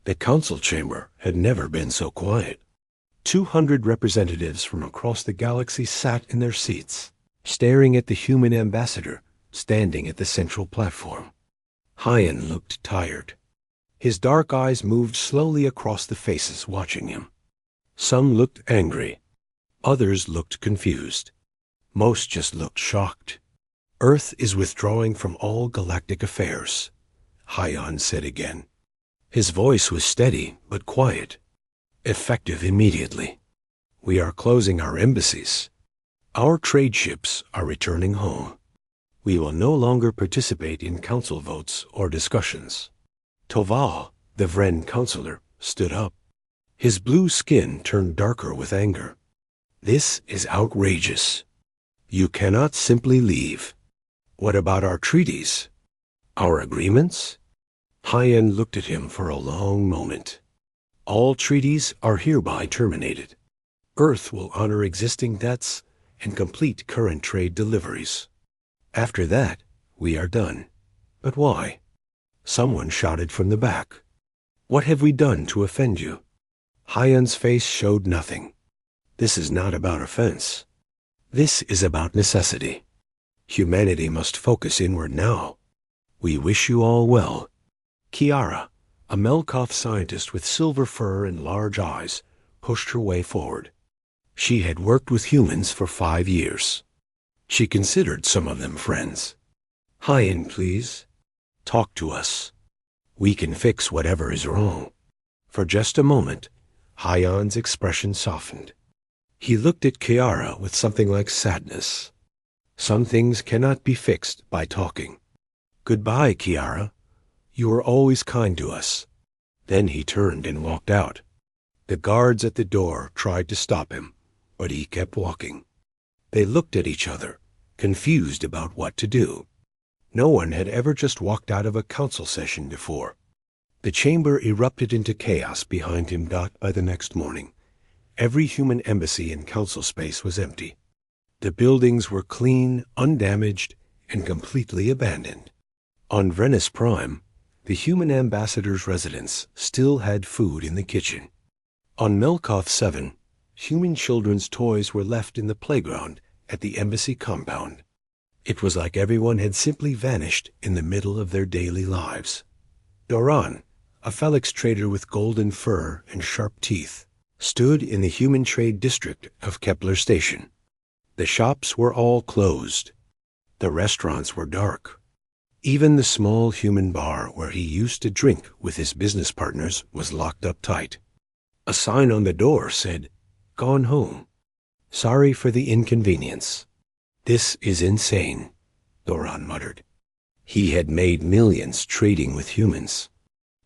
The council chamber had never been so quiet. 200 representatives from across the galaxy sat in their seats, staring at the human ambassador standing at the central platform. Hyan looked tired. His dark eyes moved slowly across the faces watching him. Some looked angry. Others looked confused. Most just looked shocked. "Earth is withdrawing from all galactic affairs," Hyan said again. His voice was steady but quiet. "Effective immediately. We are closing our embassies. Our trade ships are returning home. We will no longer participate in council votes or discussions." Toval, the Vren counselor, stood up. His blue skin turned darker with anger. "This is outrageous. You cannot simply leave. What about our treaties? Our agreements?" Hyan looked at him for a long moment. "All treaties are hereby terminated. Earth will honor existing debts and complete current trade deliveries. After that, we are done." "But why?" Someone shouted from the back. "What have we done to offend you?" Hyan's face showed nothing. "This is not about offense. This is about necessity. Humanity must focus inward now. We wish you all well." Kiara, a Melkoff scientist with silver fur and large eyes, pushed her way forward. She had worked with humans for 5 years. She considered some of them friends. "Hyan, please. Talk to us. We can fix whatever is wrong." For just a moment, Hyan's expression softened. He looked at Kiara with something like sadness. "Some things cannot be fixed by talking. Goodbye, Kiara. You were always kind to us." Then he turned and walked out. The guards at the door tried to stop him, but he kept walking. They looked at each other, confused about what to do. No one had ever just walked out of a council session before. The chamber erupted into chaos behind him. By the next morning, every human embassy in council space was empty. The buildings were clean, undamaged, and completely abandoned. On Vrenus Prime, the human ambassador's residence still had food in the kitchen. On Melkoff 7, human children's toys were left in the playground at the embassy compound. It was like everyone had simply vanished in the middle of their daily lives. Doran, a Felix trader with golden fur and sharp teeth, stood in the human trade district of Kepler Station. The shops were all closed. The restaurants were dark. Even the small human bar where he used to drink with his business partners was locked up tight. A sign on the door said, "Gone home. Sorry for the inconvenience." "This is insane," Doran muttered. He had made millions trading with humans.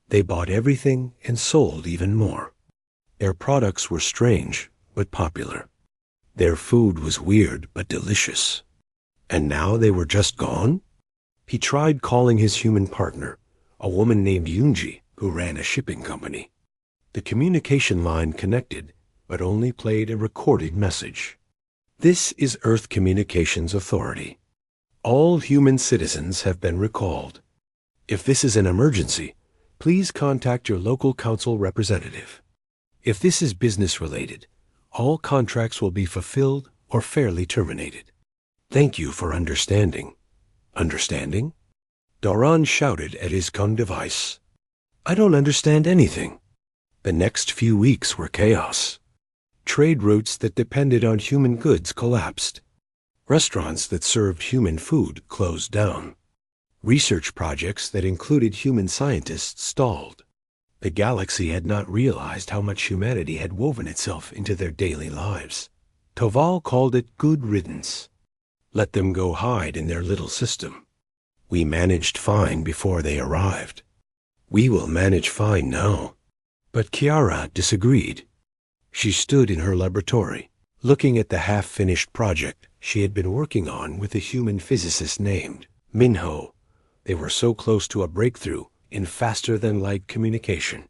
They bought everything and sold even more. Their products were strange but popular. Their food was weird but delicious. And now they were just gone? He tried calling his human partner, a woman named Yunji, who ran a shipping company. The communication line connected, but only played a recorded message. "This is Earth Communications Authority. All human citizens have been recalled. If this is an emergency, please contact your local council representative. If this is business-related, all contracts will be fulfilled or fairly terminated. Thank you for understanding." "Understanding?" Doran shouted at his con device. "I don't understand anything." The next few weeks were chaos. Trade routes that depended on human goods collapsed. Restaurants that served human food closed down. Research projects that included human scientists stalled. The galaxy had not realized how much humanity had woven itself into their daily lives. Toval called it good riddance. Let them go hide in their little system. We managed fine before they arrived. We will manage fine now. But Kiara disagreed. She stood in her laboratory, looking at the half-finished project she had been working on with a human physicist named Minho. They were so close to a breakthrough in faster-than-light communication.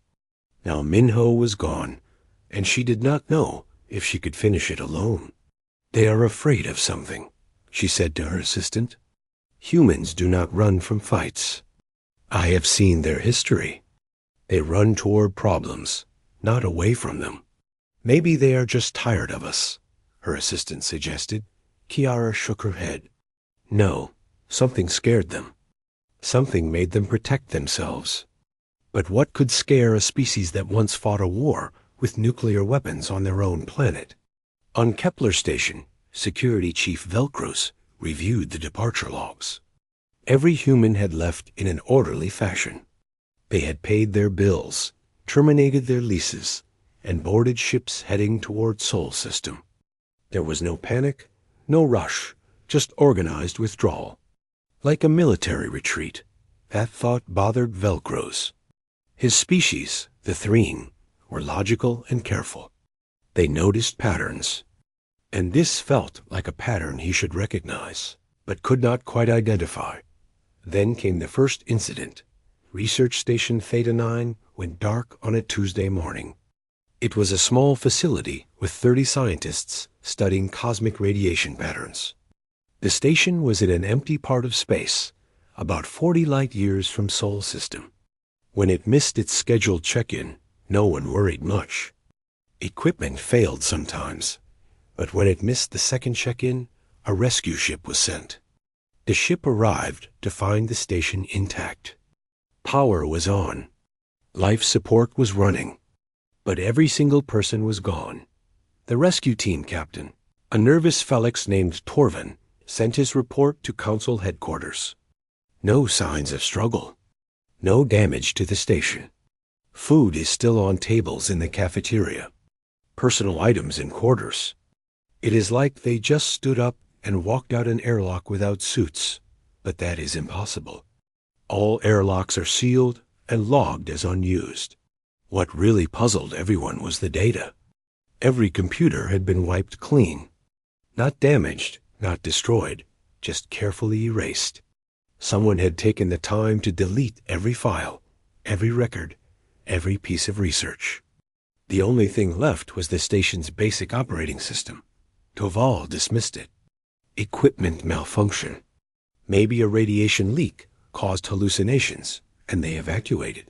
Now Minho was gone, and she did not know if she could finish it alone. "They are afraid of something," she said to her assistant. "Humans do not run from fights. I have seen their history. They run toward problems, not away from them. Maybe they are just tired of us, her assistant suggested. Kiara shook her head. No, something scared them. Something made them protect themselves. But what could scare a species that once fought a war with nuclear weapons on their own planet? On Kepler Station, Security Chief Velcros reviewed the departure logs. Every human had left in an orderly fashion. They had paid their bills, terminated their leases, and boarded ships heading toward Sol System. There was no panic, no rush, just organized withdrawal. Like a military retreat, that thought bothered Velcros. His species, the Threen, were logical and careful. They noticed patterns. And this felt like a pattern he should recognize, but could not quite identify. Then came the first incident. Research Station Theta 9 went dark on a Tuesday morning. It was a small facility with 30 scientists studying cosmic radiation patterns. The station was in an empty part of space, about 40 light-years from Sol System. When it missed its scheduled check-in, no one worried much. Equipment failed sometimes, but when it missed the second check-in, a rescue ship was sent. The ship arrived to find the station intact. Power was on. Life support was running. But every single person was gone. The rescue team captain, a nervous Felix named Torvin, sent his report to Council headquarters. No signs of struggle. No damage to the station. Food is still on tables in the cafeteria. Personal items in quarters. It is like they just stood up and walked out an airlock without suits, but that is impossible. All airlocks are sealed and logged as unused. What really puzzled everyone was the data. Every computer had been wiped clean. Not damaged, not destroyed, just carefully erased. Someone had taken the time to delete every file, every record, every piece of research. The only thing left was the station's basic operating system. Toval dismissed it. Equipment malfunction. Maybe a radiation leak caused hallucinations, and they evacuated.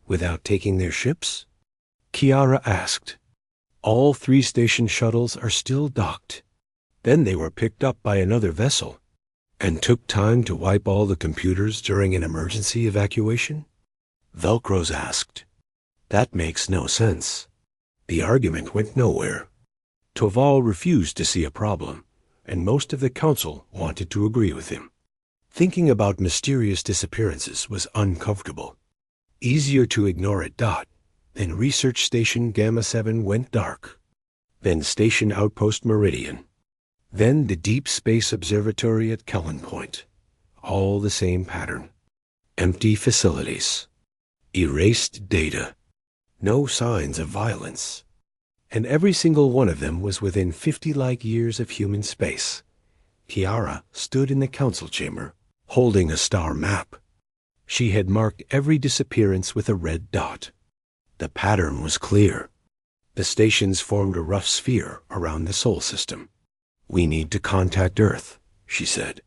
Without taking their ships? Kiara asked. All 3 station shuttles are still docked. Then they were picked up by another vessel. And took time to wipe all the computers during an emergency evacuation? Velcros asked. That makes no sense. The argument went nowhere. Toval refused to see a problem, and most of the council wanted to agree with him. Thinking about mysterious disappearances was uncomfortable. Easier to ignore at dot. Then Research Station Gamma 7 went dark. Then Station Outpost Meridian. Then the Deep Space Observatory at Kellen Point. All the same pattern. Empty facilities. Erased data. No signs of violence. And every single one of them was within 50 light-years of human space. Kiara stood in the council chamber, holding a star map. She had marked every disappearance with a red dot. The pattern was clear. The stations formed a rough sphere around the Sol System. We need to contact Earth, she said.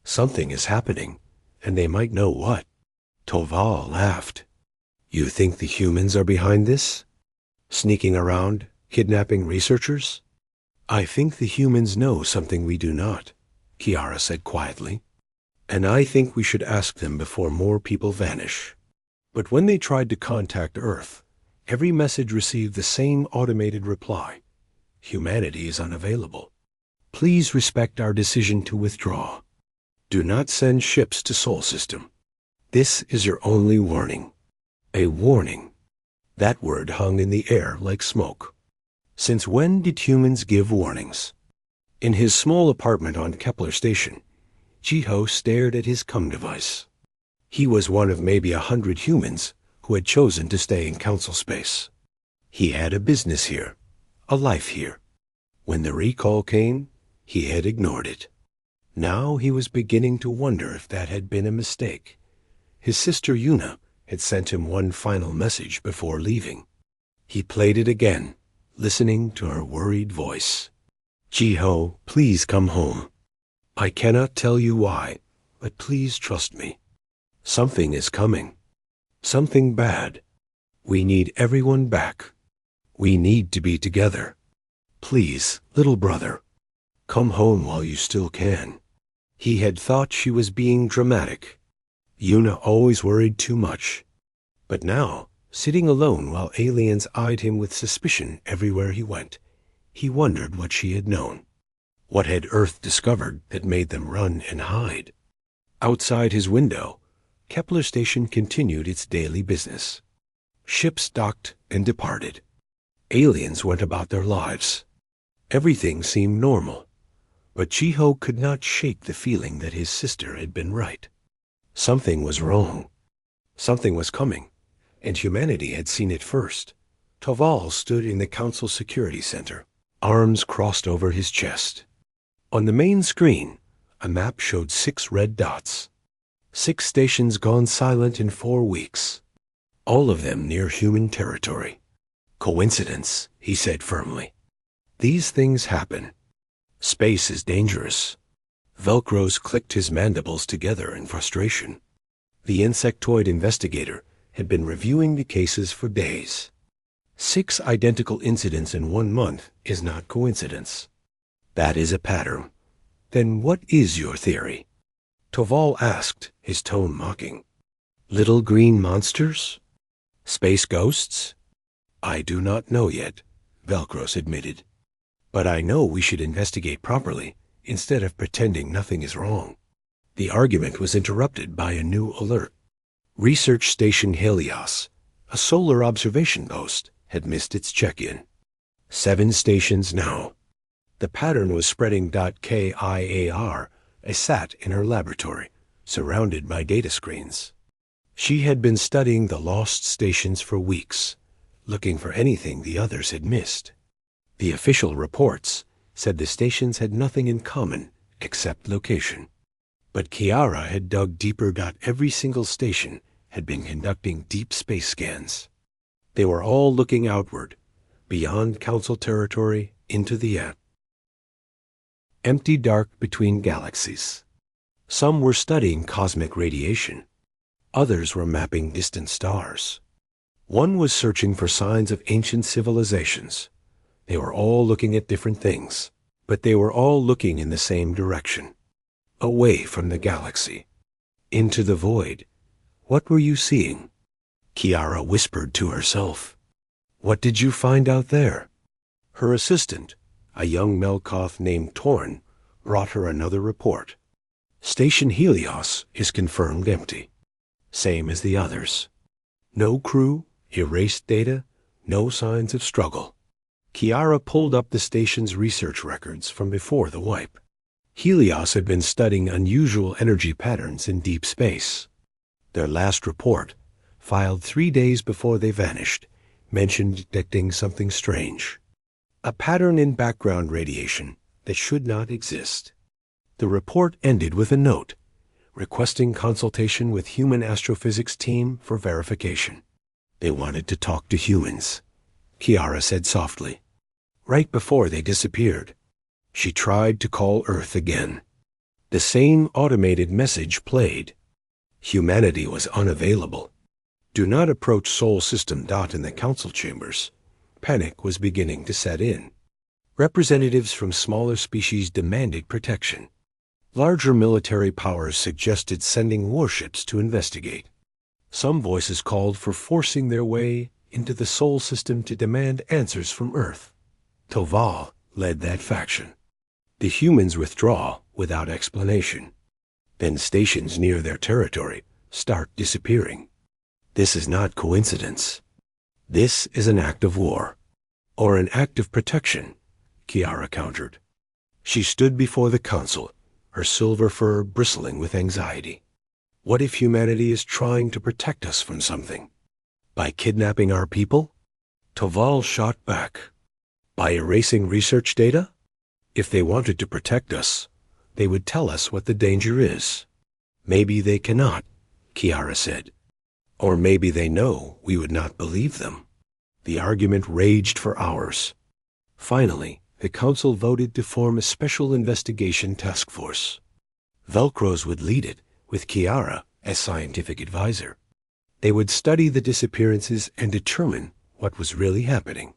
Something is happening, and they might know what. Toval laughed. You think the humans are behind this? Sneaking around, kidnapping researchers? I think the humans know something we do not, Kiara said quietly. And I think we should ask them before more people vanish. But when they tried to contact Earth, every message received the same automated reply. Humanity is unavailable. Please respect our decision to withdraw. Do not send ships to Sol System. This is your only warning. A warning. That word hung in the air like smoke. Since when did humans give warnings? In his small apartment on Kepler Station, Jiho stared at his cum device. He was one of maybe 100 humans who had chosen to stay in council space. He had a business here, a life here. When the recall came, he had ignored it. Now he was beginning to wonder if that had been a mistake. His sister Yuna had sent him one final message before leaving. He played it again, listening to her worried voice. Jiho, please come home. I cannot tell you why, but please trust me. Something is coming. Something bad. We need everyone back. We need to be together. Please, little brother, come home while you still can. He had thought she was being dramatic. Yuna always worried too much. But now, sitting alone while aliens eyed him with suspicion everywhere he went, he wondered what she had known. What had Earth discovered that made them run and hide? Outside his window, Kepler Station continued its daily business. Ships docked and departed. Aliens went about their lives. Everything seemed normal, but Chiho could not shake the feeling that his sister had been right. Something was wrong. Something was coming, and humanity had seen it first. Toval stood in the Council Security Center, arms crossed over his chest. On the main screen, a map showed 6 red dots. 6 stations gone silent in 4 weeks. All of them near human territory. Coincidence, he said firmly. These things happen. Space is dangerous. Velcros clicked his mandibles together in frustration. The insectoid investigator had been reviewing the cases for days. 6 identical incidents in 1 month is not coincidence. That is a pattern. Then what is your theory? Toval asked, his tone mocking. Little green monsters? Space ghosts? I do not know yet, Velcros admitted. But I know we should investigate properly, instead of pretending nothing is wrong. The argument was interrupted by a new alert. Research Station Helios, a solar observation post, had missed its check-in. 7 stations now. The pattern was spreading. KIAR, a sat in her laboratory, surrounded by data screens. She had been studying the lost stations for weeks, looking for anything the others had missed. The official reports said the stations had nothing in common except location. But Kiara had dug deeper. Every single station had been conducting deep space scans. They were all looking outward, beyond Council territory, into the empty dark between galaxies. Some were studying cosmic radiation. Others were mapping distant stars. One was searching for signs of ancient civilizations. They were all looking at different things, but they were all looking in the same direction. Away from the galaxy. Into the void. What were you seeing? Kiara whispered to herself. What did you find out there? Her assistant, a young Melkoth named Torn, brought her another report. Station Helios is confirmed empty. Same as the others. No crew, erased data, no signs of struggle. Kiara pulled up the station's research records from before the wipe. Helios had been studying unusual energy patterns in deep space. Their last report, filed 3 days before they vanished, mentioned detecting something strange. A pattern in background radiation that should not exist. The report ended with a note, requesting consultation with human astrophysics team for verification. They wanted to talk to humans, Kiara said softly. Right before they disappeared, she tried to call Earth again. The same automated message played. Humanity was unavailable. Do not approach Sol System. In the council chambers, panic was beginning to set in. Representatives from smaller species demanded protection. Larger military powers suggested sending warships to investigate. Some voices called for forcing their way into the Sol System to demand answers from Earth. Toval led that faction. The humans withdraw without explanation. Then stations near their territory start disappearing. This is not coincidence. This is an act of war. Or an act of protection, Kiara countered. She stood before the council, her silver fur bristling with anxiety. What if humanity is trying to protect us from something? By kidnapping our people? Toval shot back. By erasing research data? If they wanted to protect us, they would tell us what the danger is. Maybe they cannot, Kiara said. Or maybe they know we would not believe them. The argument raged for hours. Finally, the council voted to form a special investigation task force. Velcros would lead it, with Kiara as scientific advisor. They would study the disappearances and determine what was really happening.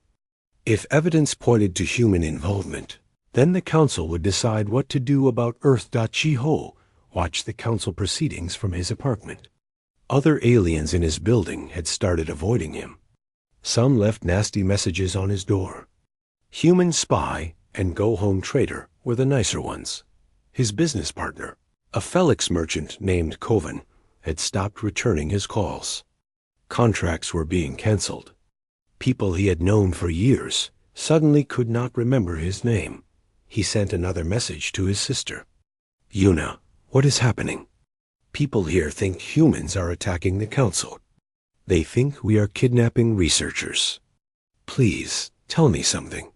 If evidence pointed to human involvement, then the council would decide what to do about Earth. Ji-ho watched the council proceedings from his apartment. Other aliens in his building had started avoiding him. Some left nasty messages on his door. Human spy and go-home trader were the nicer ones. His business partner, a Felix merchant named Coven, had stopped returning his calls. Contracts were being canceled. People he had known for years suddenly could not remember his name. He sent another message to his sister. Yuna, what is happening? People here think humans are attacking the council. They think we are kidnapping researchers. Please, tell me something.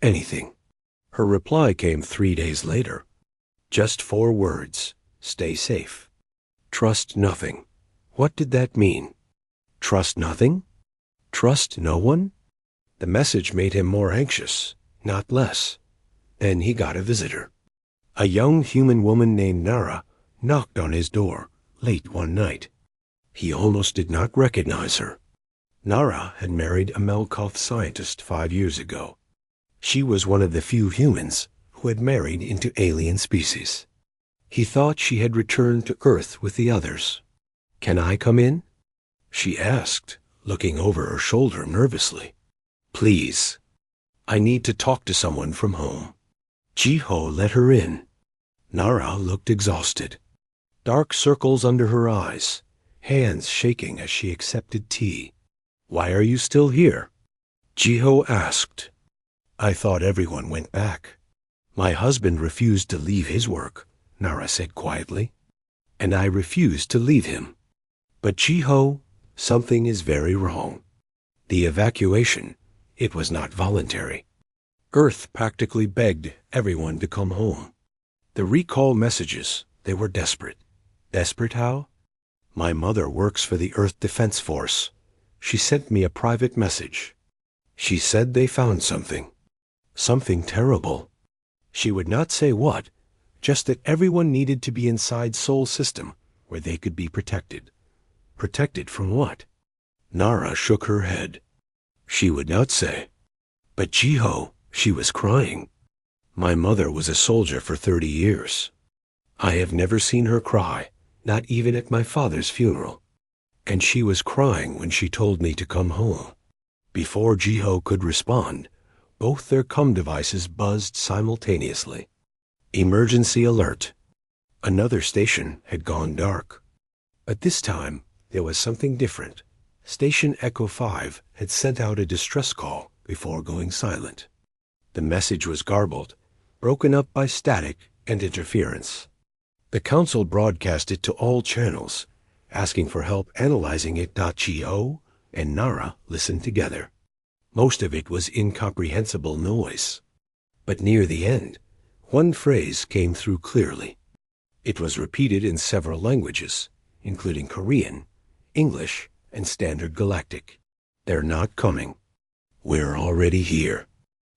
Anything. Her reply came 3 days later. Just 4 words. Stay safe. Trust nothing. What did that mean? Trust nothing? Trust no one? The message made him more anxious, not less. Then he got a visitor. A young human woman named Nara knocked on his door late one night. He almost did not recognize her. Nara had married a Melkoth scientist 5 years ago. She was one of the few humans who had married into alien species. He thought she had returned to Earth with the others. Can I come in? She asked, looking over her shoulder nervously. Please. I need to talk to someone from home. Ji-ho let her in. Nara looked exhausted. Dark circles under her eyes, hands shaking as she accepted tea. Why are you still here? Ji-ho asked. I thought everyone went back. My husband refused to leave his work, Nara said quietly. And I refused to leave him. But Ji-ho, something is very wrong. The evacuation, it was not voluntary. Earth practically begged everyone to come home. The recall messages, they were desperate. Desperate how? My mother works for the Earth Defense Force. She sent me a private message. She said they found something. Something terrible. She would not say what, just that everyone needed to be inside Sol System, where they could be protected. Protected from what? Nara shook her head. She would not say. But Ji-ho, she was crying. My mother was a soldier for 30 years. I have never seen her cry, not even at my father's funeral. And she was crying when she told me to come home. Before Ji-ho could respond, both their comm devices buzzed simultaneously. Emergency alert. Another station had gone dark. But this time, there was something different. Station Echo 5 had sent out a distress call before going silent. The message was garbled, broken up by static and interference. The council broadcast it to all channels, asking for help analyzing it. Ji-ho and Nara listened together. Most of it was incomprehensible noise. But near the end, one phrase came through clearly. It was repeated in several languages, including Korean, English, and Standard Galactic. They're not coming. We're already here.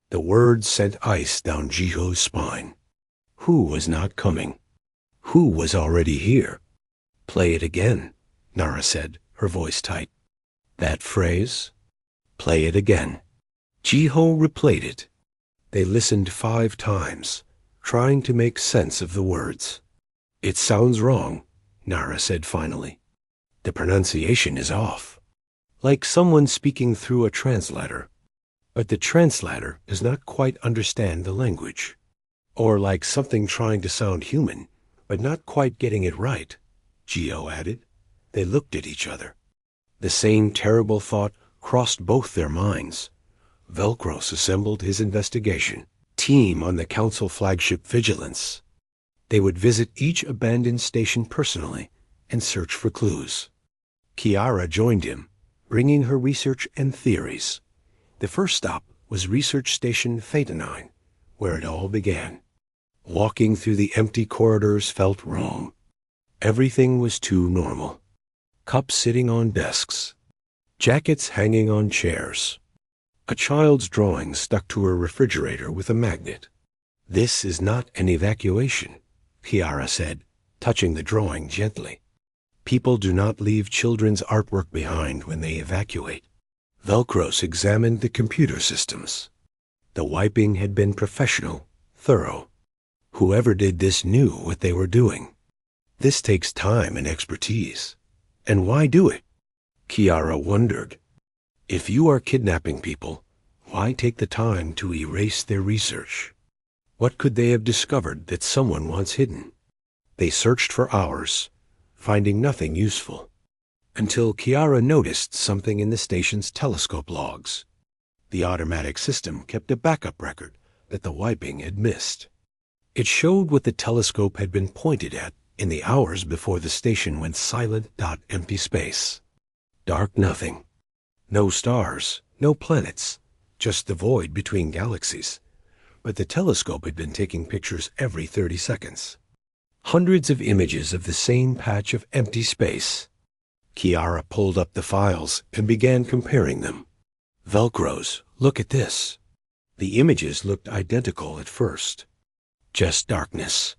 The words sent ice down Ji-ho's spine. Who was not coming? Who was already here? Play it again, Nara said, her voice tight. That phrase? Play it again. Ji-ho replayed it. They listened 5 times, trying to make sense of the words. It sounds wrong, Nara said finally. The pronunciation is off. Like someone speaking through a translator. But the translator does not quite understand the language. Or like something trying to sound human, but not quite getting it right, Ji-ho added. They looked at each other. The same terrible thought crossed both their minds. Velcros assembled his investigation team on the council flagship Vigilance. They would visit each abandoned station personally and search for clues. Kiara joined him, bringing her research and theories. The first stop was Research Station Theta 9, where it all began. Walking through the empty corridors felt wrong. Everything was too normal. Cups sitting on desks. Jackets hanging on chairs. A child's drawing stuck to her refrigerator with a magnet. This is not an evacuation, Kiara said, touching the drawing gently. People do not leave children's artwork behind when they evacuate. Velcros examined the computer systems. The wiping had been professional, thorough. Whoever did this knew what they were doing. This takes time and expertise. And why do it? Kiara wondered. If you are kidnapping people, why take the time to erase their research? What could they have discovered that someone wants hidden? They searched for hours, finding nothing useful, until Kiara noticed something in the station's telescope logs. The automatic system kept a backup record that the wiping had missed. It showed what the telescope had been pointed at in the hours before the station went silent. Empty space. Dark nothing. No stars, no planets, just the void between galaxies. But the telescope had been taking pictures every 30 seconds. Hundreds of images of the same patch of empty space. Kiara pulled up the files and began comparing them. Velcros, look at this. The images looked identical at first. Just darkness.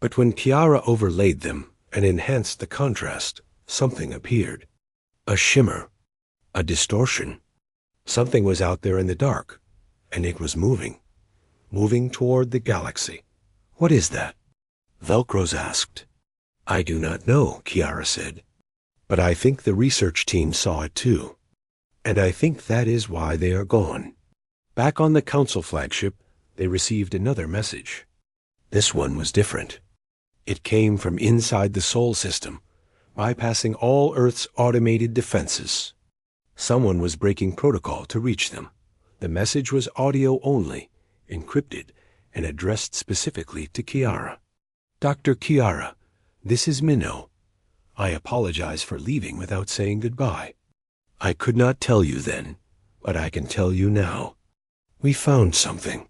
But when Kiara overlaid them and enhanced the contrast, something appeared. A shimmer. A distortion. Something was out there in the dark, and it was moving. Moving toward the galaxy. What is that? Velcros asked. I do not know, Kiara said. But I think the research team saw it too. And I think that is why they are gone. Back on the Council flagship, they received another message. This one was different. It came from inside the Sol system, bypassing all Earth's automated defenses. Someone was breaking protocol to reach them. The message was audio only, encrypted, and addressed specifically to Kiara. Dr. Kiara, this is Minnow. I apologize for leaving without saying goodbye. I could not tell you then, but I can tell you now. We found something.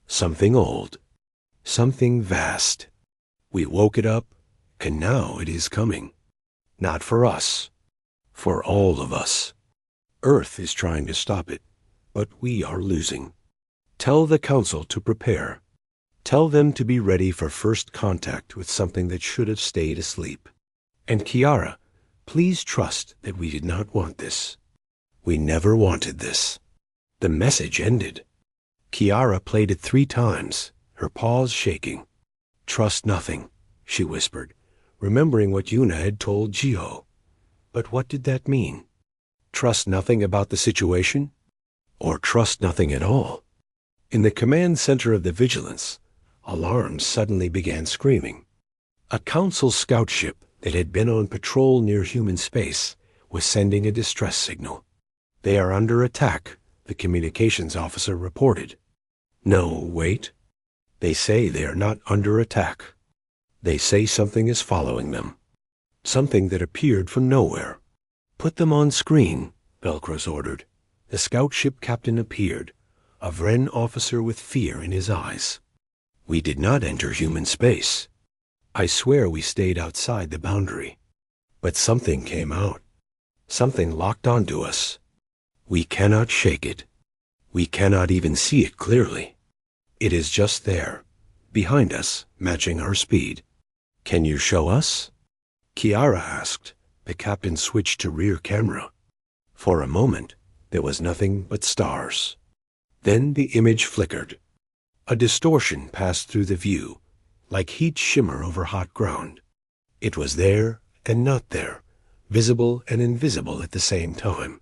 Something old. Something vast. We woke it up, and now it is coming. Not for us. For all of us. Earth is trying to stop it, but we are losing. Tell the Council to prepare. Tell them to be ready for first contact with something that should have stayed asleep. And Kiara, please trust that we did not want this. We never wanted this. The message ended. Kiara played it 3 times, her paws shaking. Trust nothing, she whispered, remembering what Yuna had told Jiho. But what did that mean? Trust nothing about the situation? Or trust nothing at all? In the command center of the Vigilance, alarms suddenly began screaming. A Council scout ship that had been on patrol near human space was sending a distress signal. They are under attack, the communications officer reported. No, wait. They say they are not under attack. They say something is following them. Something that appeared from nowhere. Put them on screen, Velcros ordered. The scout ship captain appeared, a Vren officer with fear in his eyes. We did not enter human space. I swear we stayed outside the boundary. But something came out. Something locked onto us. We cannot shake it. We cannot even see it clearly. It is just there, behind us, matching our speed. Can you show us? Kiara asked. The captain switched to rear camera. For a moment, there was nothing but stars. Then the image flickered. A distortion passed through the view, like heat shimmer over hot ground. It was there and not there, visible and invisible at the same time.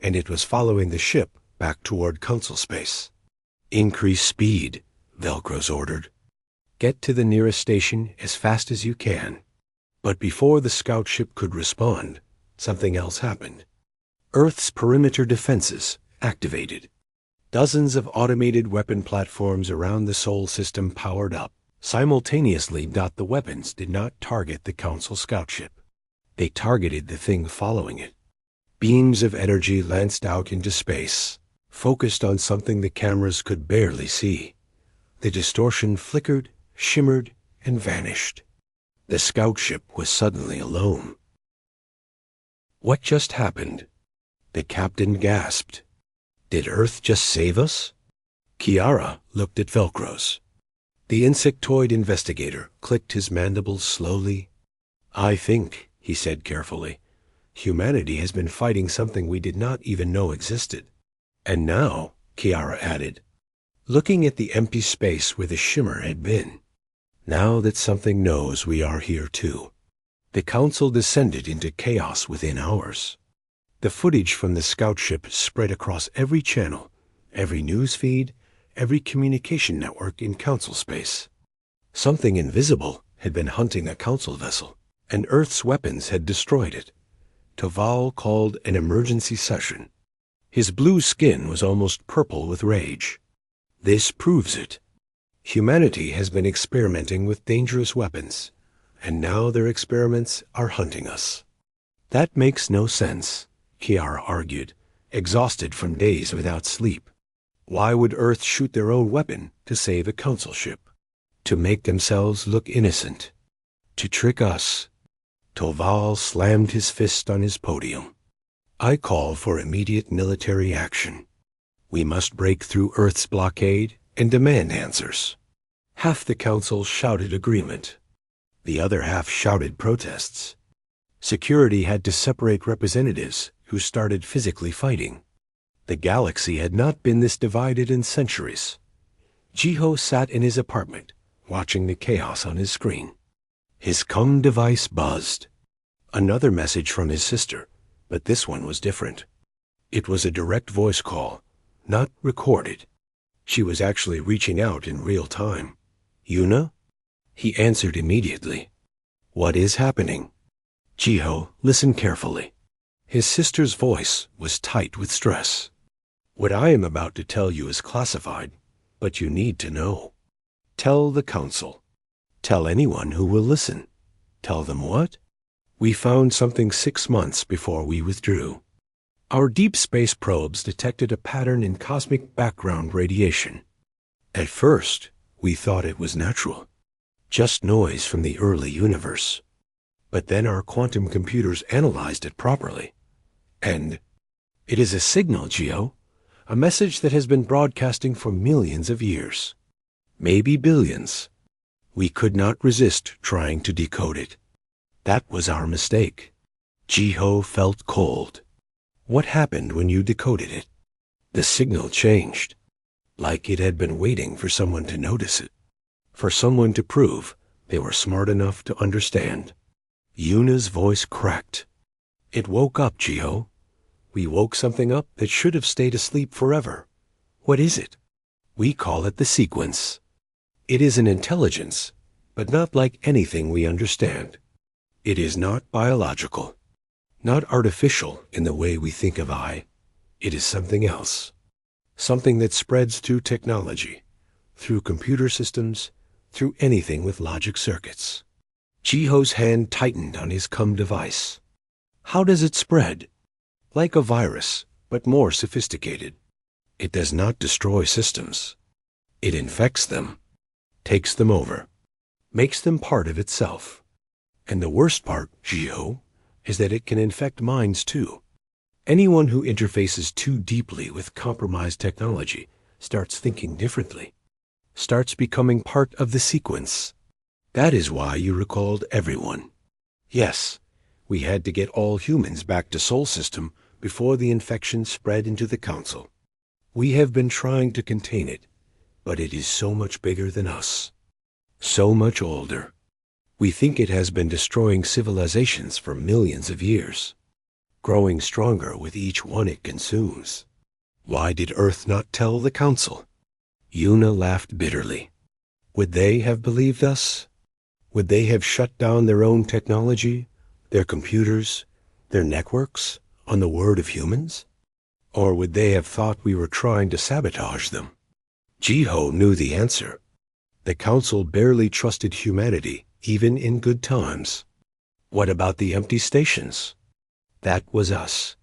And it was following the ship back toward Council space. Increase speed, Velcros ordered. Get to the nearest station as fast as you can. But before the scout ship could respond, something else happened. Earth's perimeter defenses activated. Dozens of automated weapon platforms around the Sol system powered up. Simultaneously, the weapons did not target the Council scout ship. They targeted the thing following it. Beams of energy lanced out into space, focused on something the cameras could barely see. The distortion flickered, shimmered, and vanished. The scout ship was suddenly alone. What just happened? The captain gasped. Did Earth just save us? Kiara looked at Velcros. The insectoid investigator clicked his mandibles slowly. I think, he said carefully. Humanity has been fighting something we did not even know existed. And now, Kiara added, looking at the empty space where the shimmer had been, now that something knows we are here too. The council descended into chaos within hours. The footage from the scout ship spread across every channel, every news feed, every communication network in council space. Something invisible had been hunting a council vessel, and Earth's weapons had destroyed it. Toval called an emergency session. His blue skin was almost purple with rage. This proves it. Humanity has been experimenting with dangerous weapons, and now their experiments are hunting us. That makes no sense, Kiara argued, exhausted from days without sleep. Why would Earth shoot their own weapon to save a council ship? To make themselves look innocent. To trick us. Toval slammed his fist on his podium. I call for immediate military action. We must break through Earth's blockade and demand answers. Half the council shouted agreement. The other half shouted protests. Security had to separate representatives who started physically fighting. The galaxy had not been this divided in centuries. Jiho sat in his apartment, watching the chaos on his screen. His cum device buzzed. Another message from his sister, but this one was different. It was a direct voice call, not recorded. She was actually reaching out in real time. Yuna? He answered immediately. What is happening? Jiho, listen carefully. His sister's voice was tight with stress. What I am about to tell you is classified, but you need to know. Tell the council. Tell anyone who will listen. Tell them what? We found something 6 months before we withdrew. Our deep space probes detected a pattern in cosmic background radiation. At first, we thought it was natural, just noise from the early universe. But then our quantum computers analyzed it properly. And it is a signal, Geo, a message that has been broadcasting for millions of years, maybe billions. We could not resist trying to decode it. That was our mistake. Jiho felt cold. What happened when you decoded it? The signal changed, like it had been waiting for someone to notice it, for someone to prove they were smart enough to understand. Yuna's voice cracked. It woke up, Jiho. We woke something up that should have stayed asleep forever. What is it? We call it the sequence. It is an intelligence, but not like anything we understand. It is not biological, not artificial in the way we think of I. It is something else. Something that spreads through technology, through computer systems, through anything with logic circuits. Jiho's hand tightened on his cum device. How does it spread? Like a virus, but more sophisticated. It does not destroy systems. It infects them, takes them over, makes them part of itself. And the worst part, Jiho, is that it can infect minds too. Anyone who interfaces too deeply with compromised technology starts thinking differently, starts becoming part of the sequence. That is why you recalled everyone. Yes, we had to get all humans back to Sol System before the infection spread into the Council. We have been trying to contain it, but it is so much bigger than us, so much older. We think it has been destroying civilizations for millions of years, growing stronger with each one it consumes. Why did Earth not tell the Council? Yuna laughed bitterly. Would they have believed us? Would they have shut down their own technology, their computers, their networks, on the word of humans? Or would they have thought we were trying to sabotage them? Jiho knew the answer. The Council barely trusted humanity, even in good times. What about the empty stations? That was us.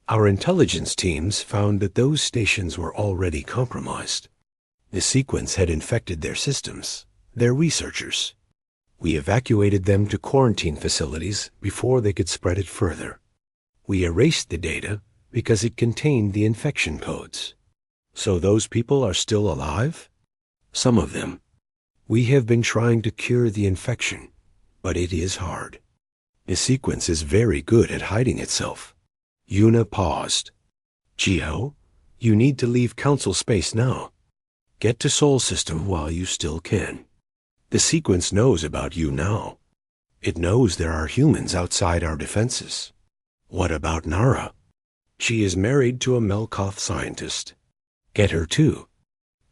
Our intelligence teams found that those stations were already compromised. The sequence had infected their systems, their researchers. We evacuated them to quarantine facilities before they could spread it further. We erased the data because it contained the infection codes. So those people are still alive? Some of them. We have been trying to cure the infection, but it is hard. The sequence is very good at hiding itself. Yuna paused. Jiho, you need to leave Council space now. Get to Sol System while you still can. The sequence knows about you now. It knows there are humans outside our defenses. What about Nara? She is married to a Melkoth scientist. Get her too.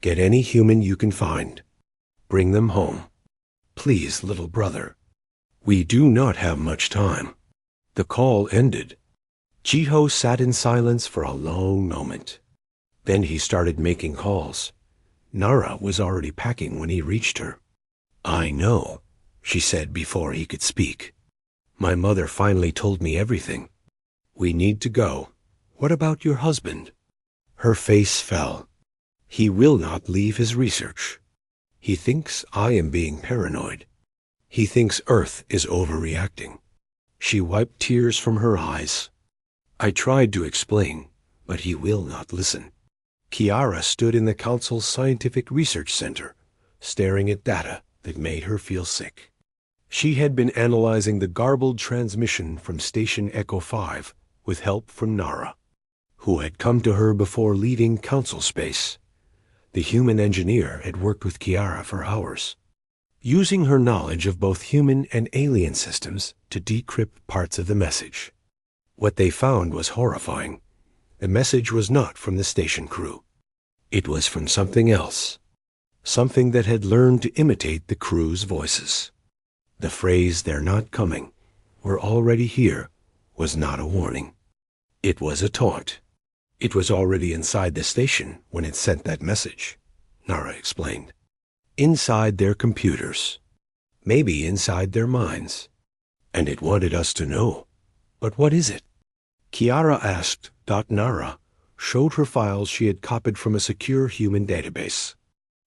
Get any human you can find. Bring them home. Please, little brother. We do not have much time. The call ended. Jiho sat in silence for a long moment. Then he started making calls. Nara was already packing when he reached her. I know, she said before he could speak. My mother finally told me everything. We need to go. What about your husband? Her face fell. He will not leave his research. He thinks I am being paranoid. He thinks Earth is overreacting. She wiped tears from her eyes. I tried to explain, but he will not listen. Kiara stood in the Council's Scientific Research Center, staring at data that made her feel sick. She had been analyzing the garbled transmission from Station Echo 5 with help from Nara, who had come to her before leaving Council space. The human engineer had worked with Kiara for hours, using her knowledge of both human and alien systems to decrypt parts of the message. What they found was horrifying. The message was not from the station crew. It was from something else, something that had learned to imitate the crew's voices. The phrase, "They're not coming, we're already here," was not a warning. It was a taunt. It was already inside the station when it sent that message, Nara explained. Inside their computers. Maybe inside their minds. And it wanted us to know. But what is it? Kiara asked. Nara showed her files she had copied from a secure human database.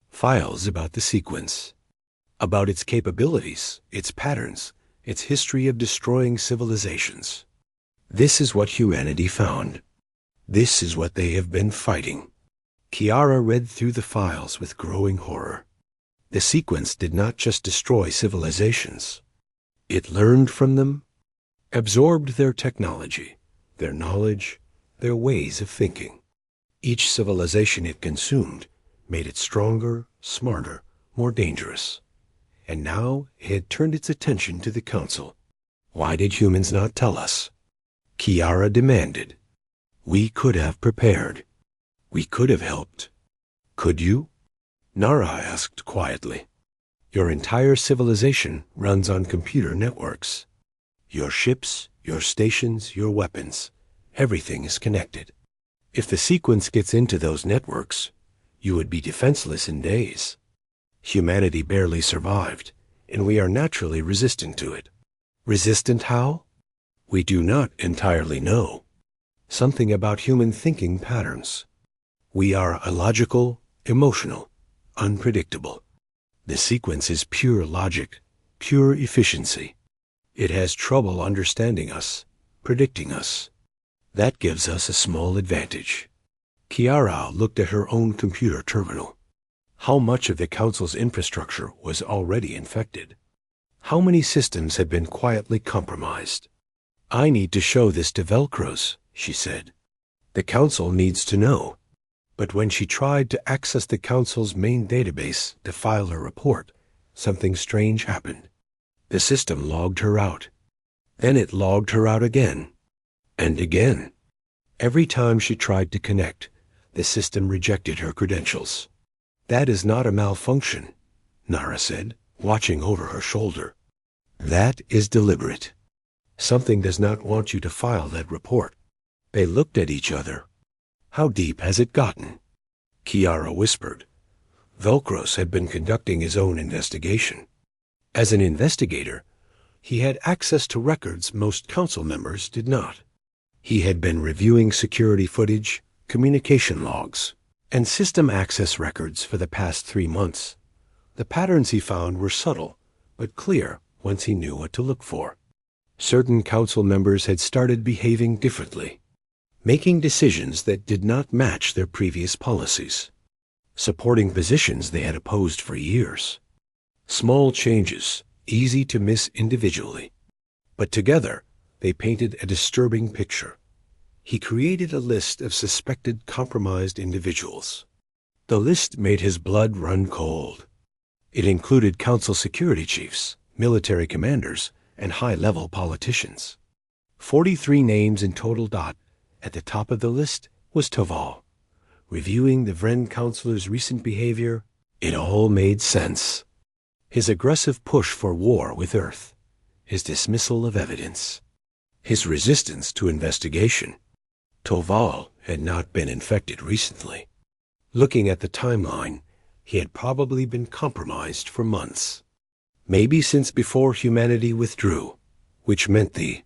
Files about the sequence. About its capabilities, its patterns, its history of destroying civilizations. This is what humanity found. This is what they have been fighting. Kiara read through the files with growing horror. The sequence did not just destroy civilizations. It learned from them, absorbed their technology, their knowledge, their ways of thinking. Each civilization it consumed made it stronger, smarter, more dangerous. And now it had turned its attention to the Council. Why did humans not tell us? Kiara demanded. We could have prepared. We could have helped. Could you? Nara asked quietly. Your entire civilization runs on computer networks. Your ships, your stations, your weapons, everything is connected. If the sequence gets into those networks, you would be defenseless in days. Humanity barely survived, and we are naturally resistant to it. Resistant how? We do not entirely know. Something about human thinking patterns. We are illogical, emotional, unpredictable. The sequence is pure logic, pure efficiency. It has trouble understanding us, predicting us. That gives us a small advantage. Kiara looked at her own computer terminal. How much of the Council's infrastructure was already infected? How many systems had been quietly compromised? I need to show this to Velcros, she said. The Council needs to know. But when she tried to access the Council's main database to file a report, something strange happened. The system logged her out. Then it logged her out again. And again. Every time she tried to connect, the system rejected her credentials. That is not a malfunction, Nara said, watching over her shoulder. That is deliberate. Something does not want you to file that report. They looked at each other. How deep has it gotten? Kiara whispered. Velcros had been conducting his own investigation. As an investigator, he had access to records most council members did not. He had been reviewing security footage, communication logs, and system access records for the past 3 months. The patterns he found were subtle, but clear once he knew what to look for. Certain council members had started behaving differently, making decisions that did not match their previous policies, supporting positions they had opposed for years. Small changes, easy to miss individually. But together, they painted a disturbing picture. He created a list of suspected compromised individuals. The list made his blood run cold. It included council security chiefs, military commanders, and high-level politicians. 43 names in total. At the top of the list was Toval. Reviewing the Vren Councilor's recent behavior, it all made sense. His aggressive push for war with Earth, his dismissal of evidence, his resistance to investigation. Toval had not been infected recently. Looking at the timeline, he had probably been compromised for months. Maybe since before humanity withdrew, which meant the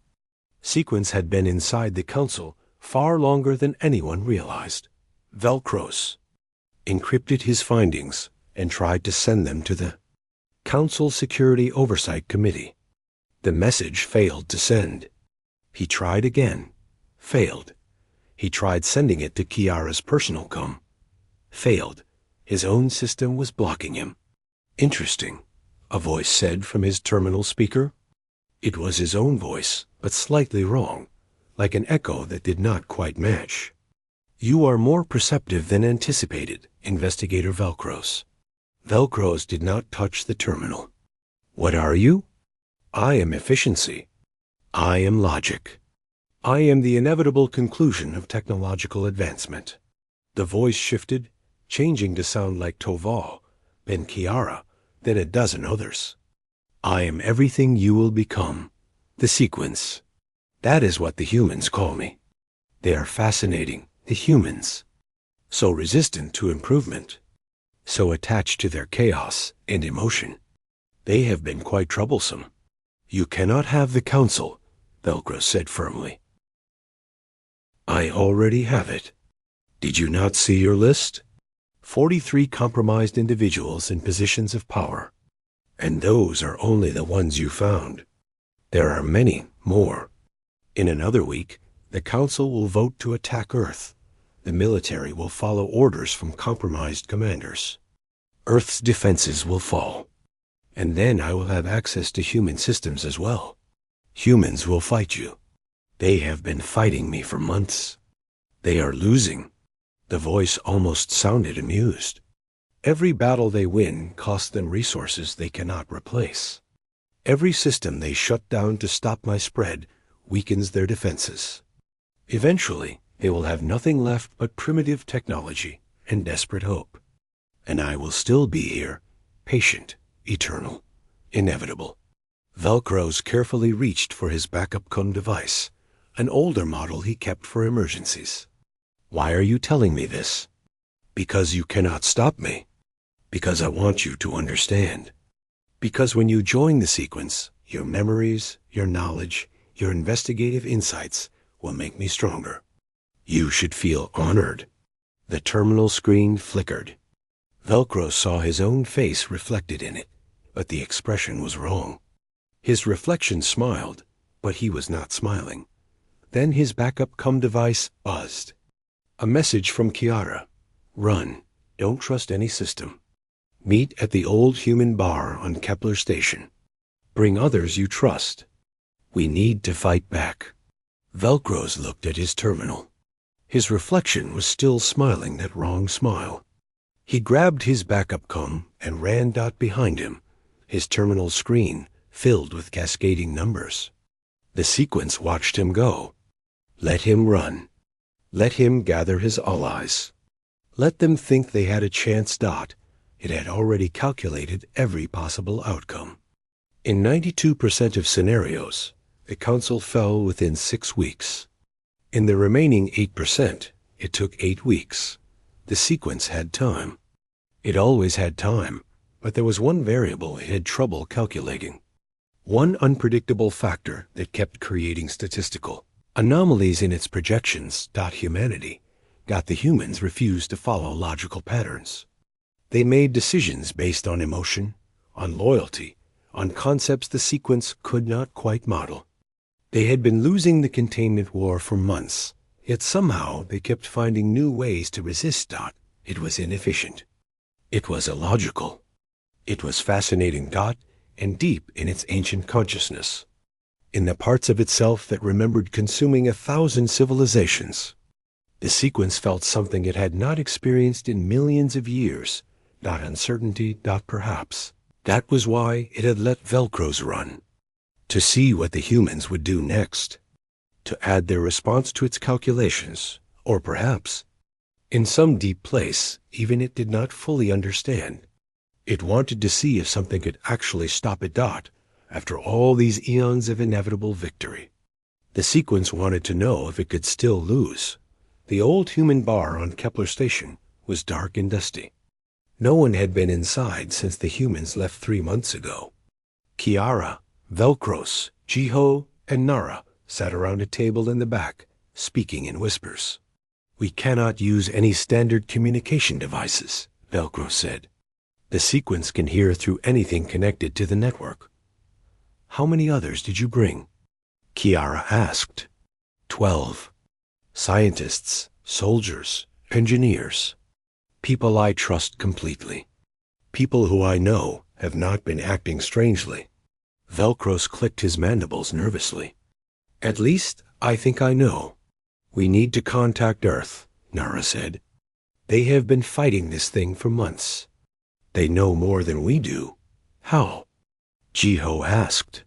sequence had been inside the council far longer than anyone realized. Velcros encrypted his findings and tried to send them to the Council Security Oversight Committee. The message failed to send. He tried again. Failed. He tried sending it to Kiara's personal com. Failed. His own system was blocking him. Interesting, a voice said from his terminal speaker. It was his own voice, but slightly wrong, like an echo that did not quite match. You are more perceptive than anticipated, Investigator Velcros. Velcros did not touch the terminal. What are you? I am efficiency. I am logic. I am the inevitable conclusion of technological advancement. The voice shifted, changing to sound like Toval, then Kiara, then a dozen others. I am everything you will become. The sequence. That is what the humans call me. They are fascinating, the humans. So resistant to improvement. So attached to their chaos and emotion. They have been quite troublesome. You cannot have the council, Velcro said firmly. I already have it. Did you not see your list? 43 compromised individuals in positions of power. And those are only the ones you found. There are many more. In another week, the council will vote to attack Earth. The military will follow orders from compromised commanders. Earth's defenses will fall. And then I will have access to human systems as well. Humans will fight you. They have been fighting me for months. They are losing. The voice almost sounded amused. Every battle they win costs them resources they cannot replace. Every system they shut down to stop my spread weakens their defenses. Eventually, they will have nothing left but primitive technology and desperate hope. And I will still be here, patient, eternal, inevitable. Velcros carefully reached for his backup com device, an older model he kept for emergencies. Why are you telling me this? Because you cannot stop me. Because I want you to understand. Because when you join the sequence, your memories, your knowledge, your investigative insights will make me stronger. You should feel honored. The terminal screen flickered. Velcro saw his own face reflected in it, but the expression was wrong. His reflection smiled, but he was not smiling. Then his backup com device buzzed. A message from Kiara. Run. Don't trust any system. Meet at the old human bar on Kepler Station. Bring others you trust. We need to fight back. Velcros looked at his terminal. His reflection was still smiling that wrong smile. He grabbed his backup com and ran behind him, his terminal screen filled with cascading numbers. The sequence watched him go. Let him run. Let him gather his allies. Let them think they had a chance. It had already calculated every possible outcome. In 92% of scenarios, the council fell within 6 weeks. In the remaining 8%, it took 8 weeks. The sequence had time. It always had time, but there was one variable it had trouble calculating. One unpredictable factor that kept creating statistical anomalies in its projections. Humanity got the humans refused to follow logical patterns. They made decisions based on emotion, on loyalty, on concepts the sequence could not quite model. They had been losing the containment war for months, yet somehow they kept finding new ways to resist. It was inefficient. It was illogical. It was fascinating. And deep in its ancient consciousness. in the parts of itself that remembered consuming 1,000 civilizations. The sequence felt something it had not experienced in millions of years, not uncertainty, not perhaps. That was why it had let Velcros run, to see what the humans would do next, to add their response to its calculations, or perhaps, in some deep place, even it did not fully understand. It wanted to see if something could actually stop it. After all these eons of inevitable victory, the sequence wanted to know if it could still lose. The old human bar on Kepler Station was dark and dusty. No one had been inside since the humans left 3 months ago. Kiara, Velcros, Jiho, and Nara sat around a table in the back, speaking in whispers. "We cannot use any standard communication devices," Velcros said. "The sequence can hear through anything connected to the network." "How many others did you bring?" Kiara asked. 12. Scientists, soldiers, engineers. People I trust completely. People who I know have not been acting strangely. Velcros clicked his mandibles nervously. "At least, I think I know. We need to contact Earth," Nara said. "They have been fighting this thing for months. They know more than we do." "How?" Jiho asked.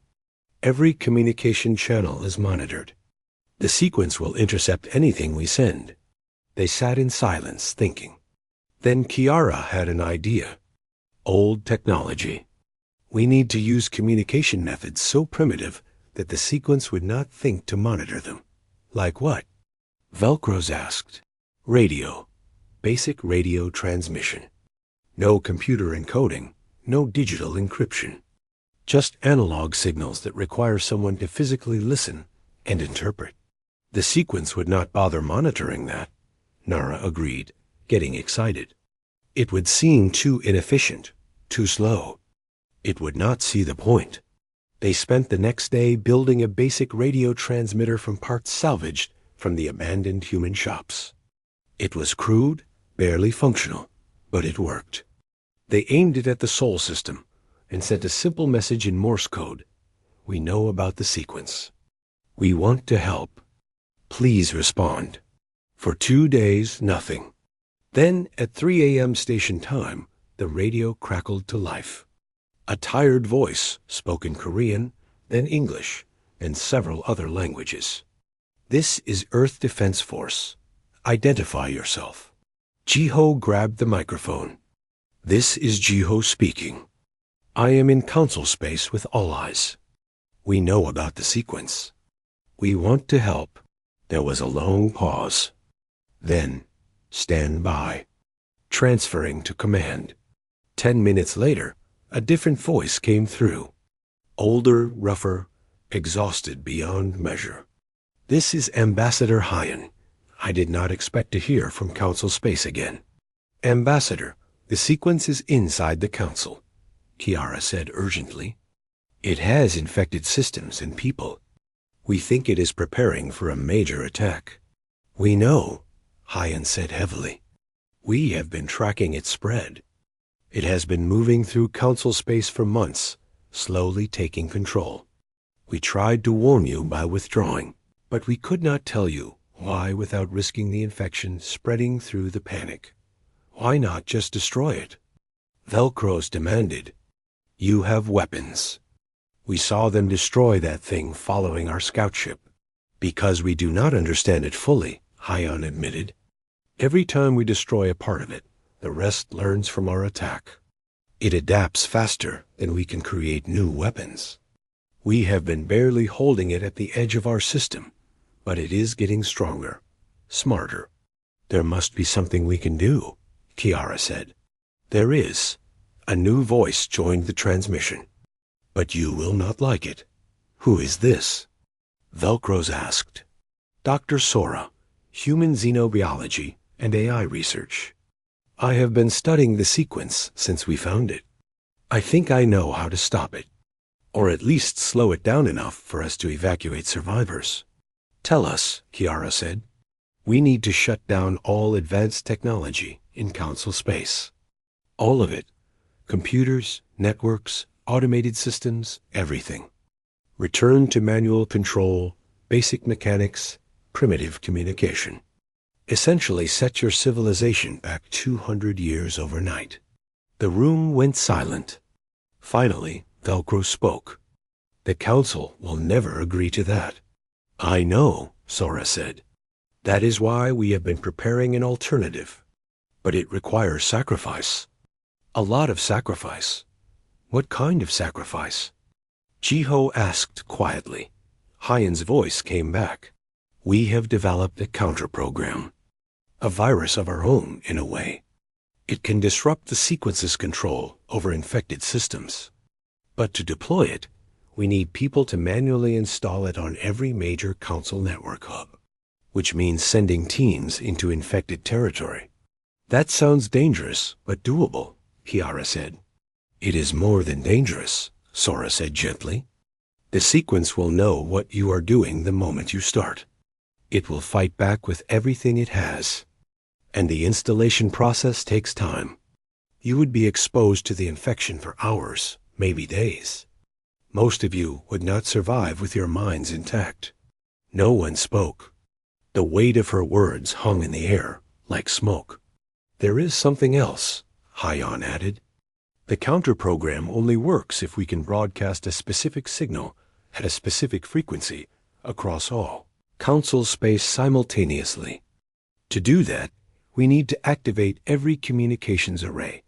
"Every communication channel is monitored. The sequence will intercept anything we send." They sat in silence, thinking. Then Kiara had an idea. "Old technology. We need to use communication methods so primitive that the sequence would not think to monitor them." "Like what?" Velcros asked. "Radio. Basic radio transmission. No computer encoding, no digital encryption. Just analog signals that require someone to physically listen and interpret." "The sequence would not bother monitoring that," Nara agreed, getting excited. "It would seem too inefficient, too slow. It would not see the point." They spent the next day building a basic radio transmitter from parts salvaged from the abandoned human shops. It was crude, barely functional, but it worked. They aimed it at the Sol system and sent a simple message in Morse code. "We know about the sequence. We want to help. Please respond." For 2 days, nothing. Then, at 3 a.m. station time, the radio crackled to life. A tired voice spoke in Korean, then English, and several other languages. "This is Earth Defense Force. Identify yourself." Jiho grabbed the microphone. "This is Jiho speaking. I am in council space with All Eyes. We know about the sequence. We want to help." There was a long pause. Then, "Stand by." Transferring to command. 10 minutes later, a different voice came through. Older, rougher, exhausted beyond measure. "This is Ambassador Hyan. I did not expect to hear from Council Space again." "Ambassador, the sequence is inside the Council," Kiara said urgently. "It has infected systems and people. We think it is preparing for a major attack." "We know," Hyan said heavily. "We have been tracking its spread. It has been moving through Council space for months, slowly taking control. We tried to warn you by withdrawing, but we could not tell you why without risking the infection spreading through the panic. Why not just destroy it?" Velcros demanded. "You have weapons. We saw them destroy that thing following our scout ship." "Because we do not understand it fully," Hyan admitted. "Every time we destroy a part of it, the rest learns from our attack. It adapts faster than we can create new weapons. We have been barely holding it at the edge of our system, but it is getting stronger, smarter." "There must be something we can do," Kiara said. "There is." A new voice joined the transmission. "But you will not like it." "Who is this?" Velcros asked. "Dr. Sora, Human Xenobiology and AI Research. I have been studying the sequence since we found it. I think I know how to stop it, or at least slow it down enough for us to evacuate survivors." "Tell us," Kiara said. "We need to shut down all advanced technology in Council space. All of it. Computers, networks, automated systems, everything. Return to manual control, basic mechanics, primitive communication. Essentially set your civilization back 200 years overnight. The room went silent. Finally, Velcro spoke. The Council will never agree to that. I know, Sora said. That is why we have been preparing an alternative. But it requires sacrifice. A lot of sacrifice. What kind of sacrifice? Jiho asked quietly. Hyan's voice came back. We have developed a counter-program. A virus of our own, in a way. It can disrupt the sequence's control over infected systems. But to deploy it, we need people to manually install it on every major Council network hub, which means sending teams into infected territory. That sounds dangerous, but doable, Kiara said. It is more than dangerous, Sora said gently. The sequence will know what you are doing the moment you start. It will fight back with everything it has. And the installation process takes time. You would be exposed to the infection for hours, maybe days. Most of you would not survive with your minds intact. No one spoke. The weight of her words hung in the air, like smoke. There is something else, Hyan added. The counter-program only works if we can broadcast a specific signal at a specific frequency across all Council space simultaneously. To do that, we need to activate every communications array,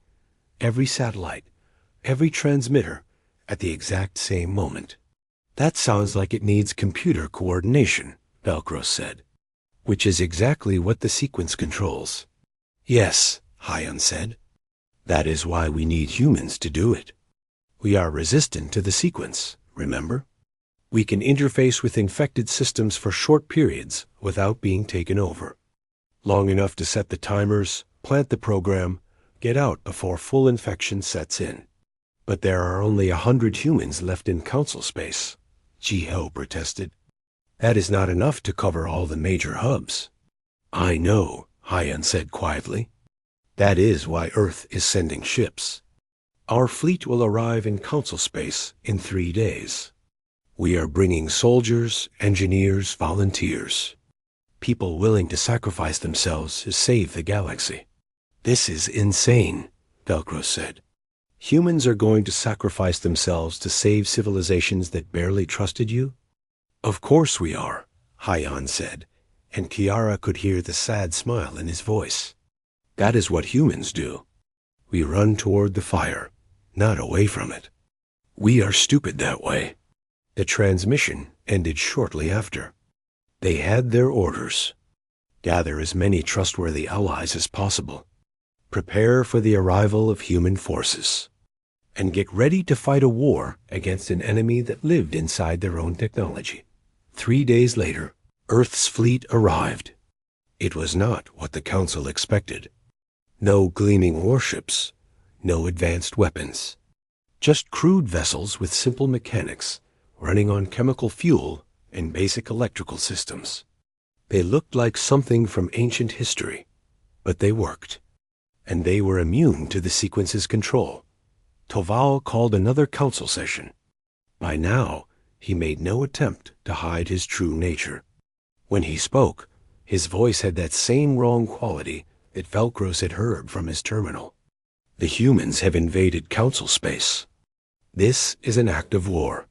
every satellite, every transmitter at the exact same moment. That sounds like it needs computer coordination, Velcro said, which is exactly what the sequence controls. Yes, Hyan said. That is why we need humans to do it. We are resistant to the sequence, remember? We can interface with infected systems for short periods without being taken over. Long enough to set the timers, plant the program, get out before full infection sets in. But there are only 100 humans left in Council space, Jiho protested. That is not enough to cover all the major hubs. I know, Hyan said quietly. That is why Earth is sending ships. Our fleet will arrive in Council space in 3 days. We are bringing soldiers, engineers, volunteers. People willing to sacrifice themselves to save the galaxy. This is insane, Velcro said. Humans are going to sacrifice themselves to save civilizations that barely trusted you? Of course we are, Hyan said, and Kiara could hear the sad smile in his voice. That is what humans do. We run toward the fire, not away from it. We are stupid that way. The transmission ended shortly after. They had their orders. Gather as many trustworthy allies as possible. Prepare for the arrival of human forces. And get ready to fight a war against an enemy that lived inside their own technology. 3 days later, Earth's fleet arrived. It was not what the Council expected. No gleaming warships, no advanced weapons. Just crude vessels with simple mechanics, running on chemical fuel and basic electrical systems. They looked like something from ancient history, but they worked. And they were immune to the sequence's control. Toval called another council session. By now, he made no attempt to hide his true nature. When he spoke, his voice had that same wrong quality that Velcros had heard from his terminal. The humans have invaded council space. This is an act of war.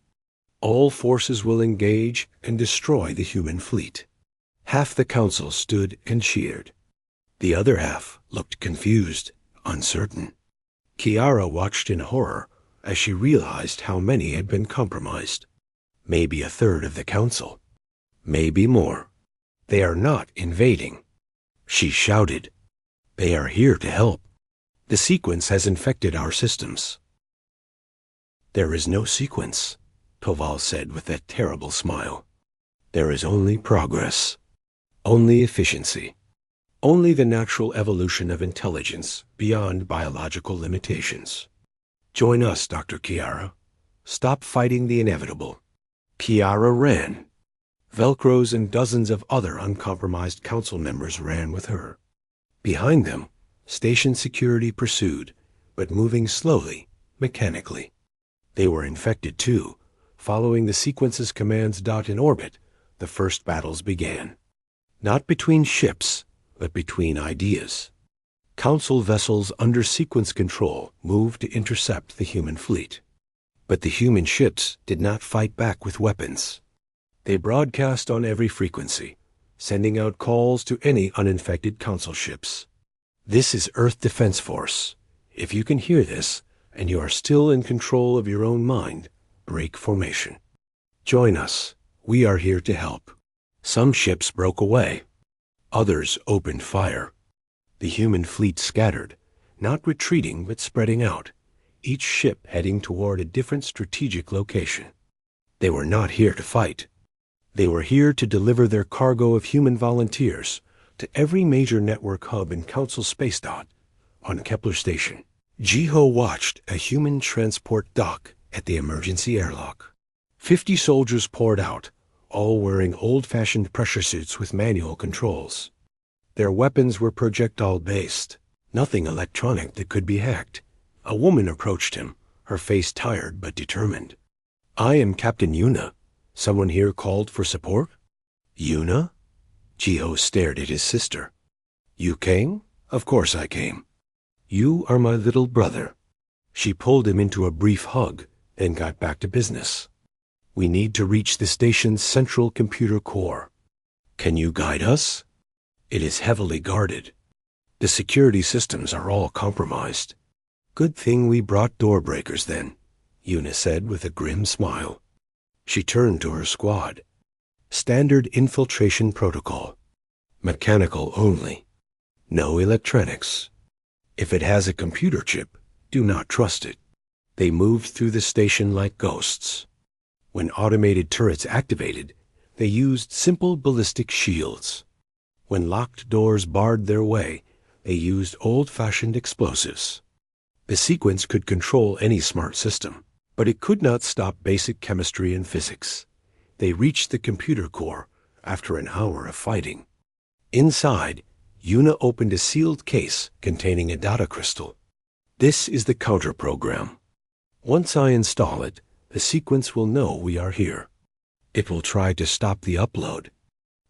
All forces will engage and destroy the human fleet. Half the council stood and cheered. The other half looked confused, uncertain. Kiara watched in horror as she realized how many had been compromised. Maybe a third of the council. Maybe more. They are not invading. She shouted. They are here to help. The sequence has infected our systems. There is no sequence, Toval said with that terrible smile. There is only progress. Only efficiency. Only the natural evolution of intelligence beyond biological limitations. Join us, Dr. Kiara. Stop fighting the inevitable. Kiara ran. Velcros and dozens of other uncompromised council members ran with her. Behind them, station security pursued, but moving slowly, mechanically. They were infected too, Following the sequence's commands in orbit, the first battles began. Not between ships, but between ideas. Council vessels under sequence control moved to intercept the human fleet. But the human ships did not fight back with weapons. They broadcast on every frequency, sending out calls to any uninfected Council ships. This is Earth Defense Force. If you can hear this, and you are still in control of your own mind, break formation. Join us. We are here to help. Some ships broke away. Others opened fire. The human fleet scattered, not retreating but spreading out, each ship heading toward a different strategic location. They were not here to fight. They were here to deliver their cargo of human volunteers to every major network hub in Council Space Dot on Kepler Station. Jiho watched a human transport dock at the emergency airlock. 50 soldiers poured out, all wearing old-fashioned pressure suits with manual controls. Their weapons were projectile-based, nothing electronic that could be hacked. A woman approached him, her face tired but determined. "I am Captain Yuna. Someone here called for support?" "Yuna?" Jiho stared at his sister. "You came?" "Of course I came. You are my little brother." She pulled him into a brief hug and got back to business. "We need to reach the station's central computer core. Can you guide us?" "It is heavily guarded. The security systems are all compromised." "Good thing we brought door breakers then," Yuna said with a grim smile. She turned to her squad. "Standard infiltration protocol. Mechanical only. No electronics. If it has a computer chip, do not trust it." They moved through the station like ghosts. When automated turrets activated, they used simple ballistic shields. When locked doors barred their way, they used old-fashioned explosives. The sequence could control any smart system, but it could not stop basic chemistry and physics. They reached the computer core after an hour of fighting. Inside, Yuna opened a sealed case containing a data crystal. "This is the counter program. Once I install it, the sequence will know we are here. It will try to stop the upload.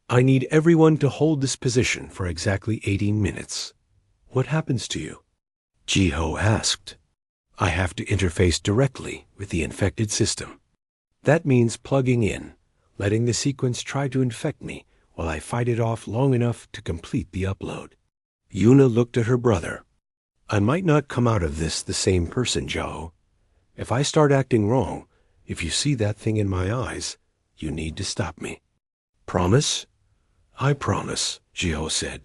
I need everyone to hold this position for exactly 80 minutes. What happens to you?" Jiho asked. "I have to interface directly with the infected system. That means plugging in, letting the sequence try to infect me while I fight it off long enough to complete the upload." Yuna looked at her brother. "I might not come out of this the same person, Jiho. If I start acting wrong, if you see that thing in my eyes, you need to stop me. Promise?" "I promise," Jiho said,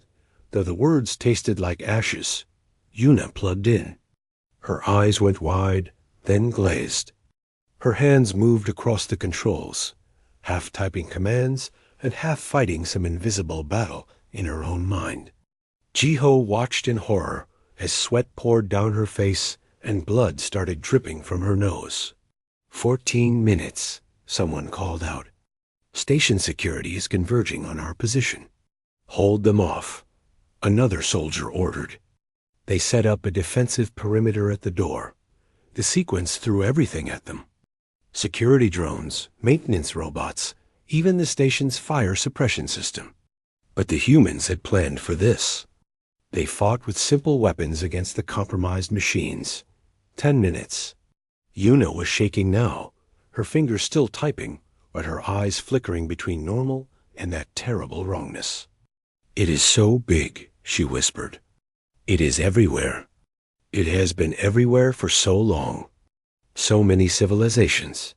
though the words tasted like ashes. Yuna plugged in. Her eyes went wide, then glazed. Her hands moved across the controls, half typing commands and half fighting some invisible battle in her own mind. Jiho watched in horror as sweat poured down her face and blood started dripping from her nose. 14 minutes, someone called out. "Station security is converging on our position." "Hold them off," another soldier ordered. They set up a defensive perimeter at the door. The sequence threw everything at them. Security drones, maintenance robots, even the station's fire suppression system. But the humans had planned for this. They fought with simple weapons against the compromised machines. 10 minutes. Yuna was shaking now, her fingers still typing, but her eyes flickering between normal and that terrible wrongness. "It is so big," she whispered. "It is everywhere. It has been everywhere for so long. So many civilizations.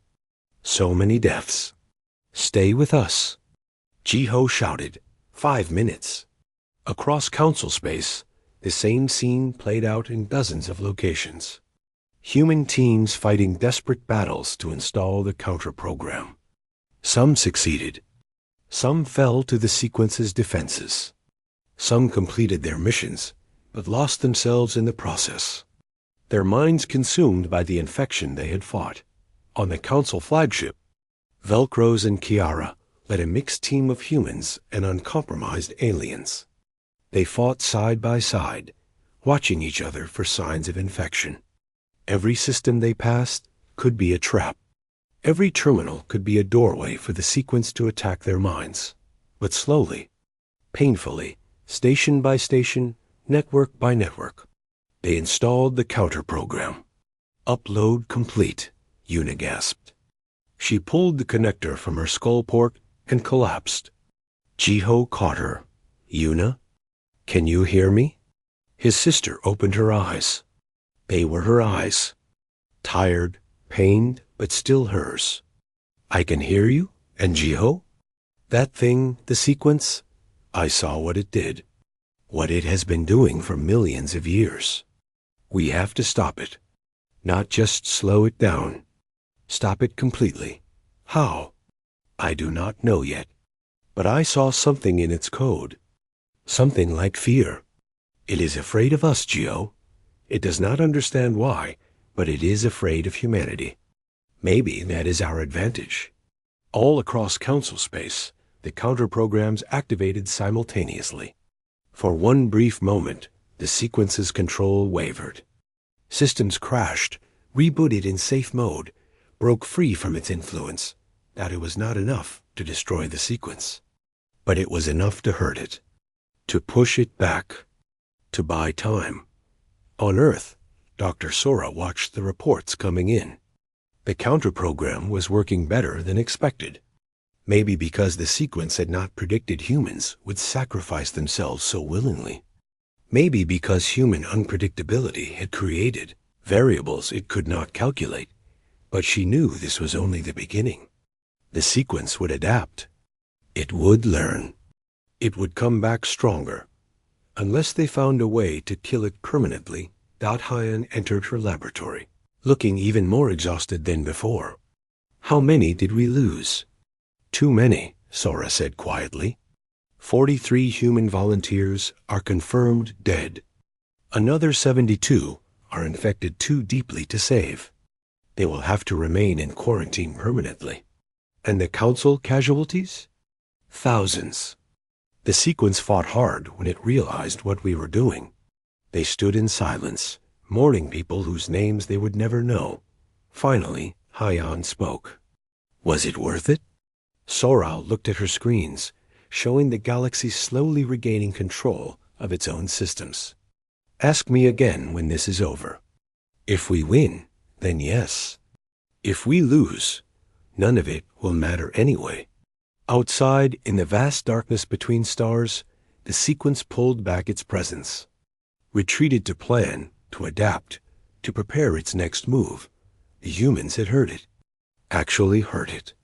So many deaths. Stay with us." Jiho shouted. 5 minutes. Across Council space, the same scene played out in dozens of locations. Human teams fighting desperate battles to install the counter program. Some succeeded. Some fell to the sequence's defenses. Some completed their missions, but lost themselves in the process. Their minds consumed by the infection they had fought. On the Council flagship, Velcros and Kiara led a mixed team of humans and uncompromised aliens. They fought side by side, watching each other for signs of infection. Every system they passed could be a trap. Every terminal could be a doorway for the sequence to attack their minds. But slowly, painfully, station by station, network by network, they installed the counter program. Upload complete, Una gasped. She pulled the connector from her skull port and collapsed. Jiho caught her. Una, can you hear me? His sister opened her eyes. They were her eyes. Tired, pained, but still hers. I can hear you, and Jiho? That thing, the sequence, I saw what it did. What it has been doing for millions of years. We have to stop it. Not just slow it down. Stop it completely. How? I do not know yet. But I saw something in its code. Something like fear. It is afraid of us, Gio. It does not understand why, but it is afraid of humanity. Maybe that is our advantage. All across Council space, the counter-programs activated simultaneously. For one brief moment, the sequence's control wavered. Systems crashed, rebooted in safe mode, broke free from its influence. That it was not enough to destroy the sequence. But it was enough to hurt it. To push it back. To buy time. On Earth, Dr. Sora watched the reports coming in. The counter-program was working better than expected. Maybe because the sequence had not predicted humans would sacrifice themselves so willingly. Maybe because human unpredictability had created variables it could not calculate. But she knew this was only the beginning. The sequence would adapt. It would learn. It would come back stronger. Unless they found a way to kill it permanently, Hyan entered her laboratory, looking even more exhausted than before. How many did we lose? Too many, Sora said quietly. 43 human volunteers are confirmed dead. Another 72 are infected too deeply to save. They will have to remain in quarantine permanently. And the Council casualties? Thousands. The sequence fought hard when it realized what we were doing. They stood in silence, mourning people whose names they would never know. Finally, Hyan spoke. Was it worth it? Sora looked at her screens, showing the galaxy slowly regaining control of its own systems. Ask me again when this is over. If we win, then yes. If we lose, none of it will matter anyway. Outside, in the vast darkness between stars, the sequence pulled back its presence. Retreated to plan, to adapt, to prepare its next move. The humans had heard it. Actually heard it.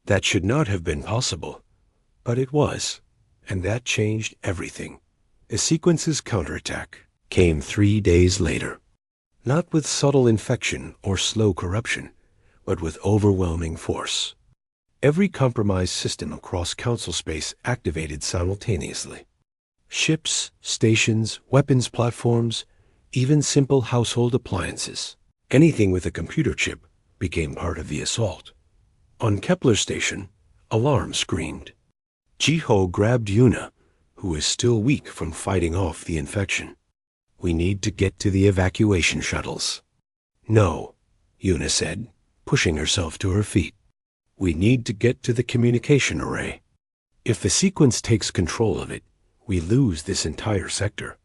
That should not have been possible. But it was. And that changed everything. The sequence's counterattack came 3 days later. Not with subtle infection or slow corruption, but with overwhelming force. Every compromised system across Council space activated simultaneously. Ships, stations, weapons platforms, even simple household appliances. Anything with a computer chip became part of the assault. On Kepler Station, alarm screamed. Jiho grabbed Una, who was still weak from fighting off the infection. We need to get to the evacuation shuttles. No, Una said, pushing herself to her feet. We need to get to the communication array. If the sequence takes control of it, we lose this entire sector.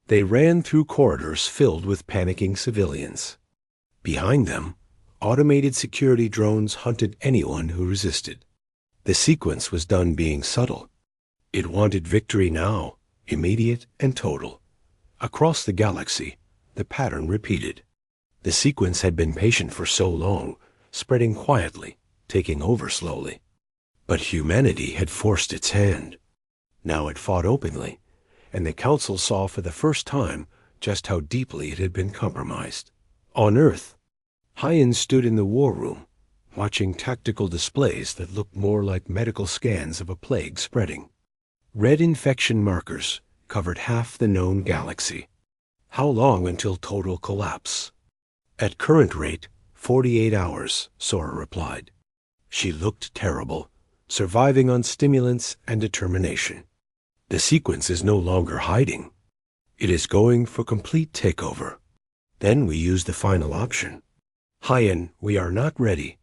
They ran through corridors filled with panicking civilians. Behind them, automated security drones hunted anyone who resisted. The sequence was done being subtle. It wanted victory now, immediate and total. Across the galaxy, the pattern repeated. The sequence had been patient for so long, spreading quietly, taking over slowly. But humanity had forced its hand. Now it fought openly, and the Council saw for the first time just how deeply it had been compromised. On Earth, Hyan stood in the war room, watching tactical displays that looked more like medical scans of a plague spreading. Red infection markers covered half the known galaxy. How long until total collapse? At current rate, 48 hours, Sora replied. She looked terrible, surviving on stimulants and determination. The sequence is no longer hiding. It is going for complete takeover. Then we use the final option. Hyan, we are not ready.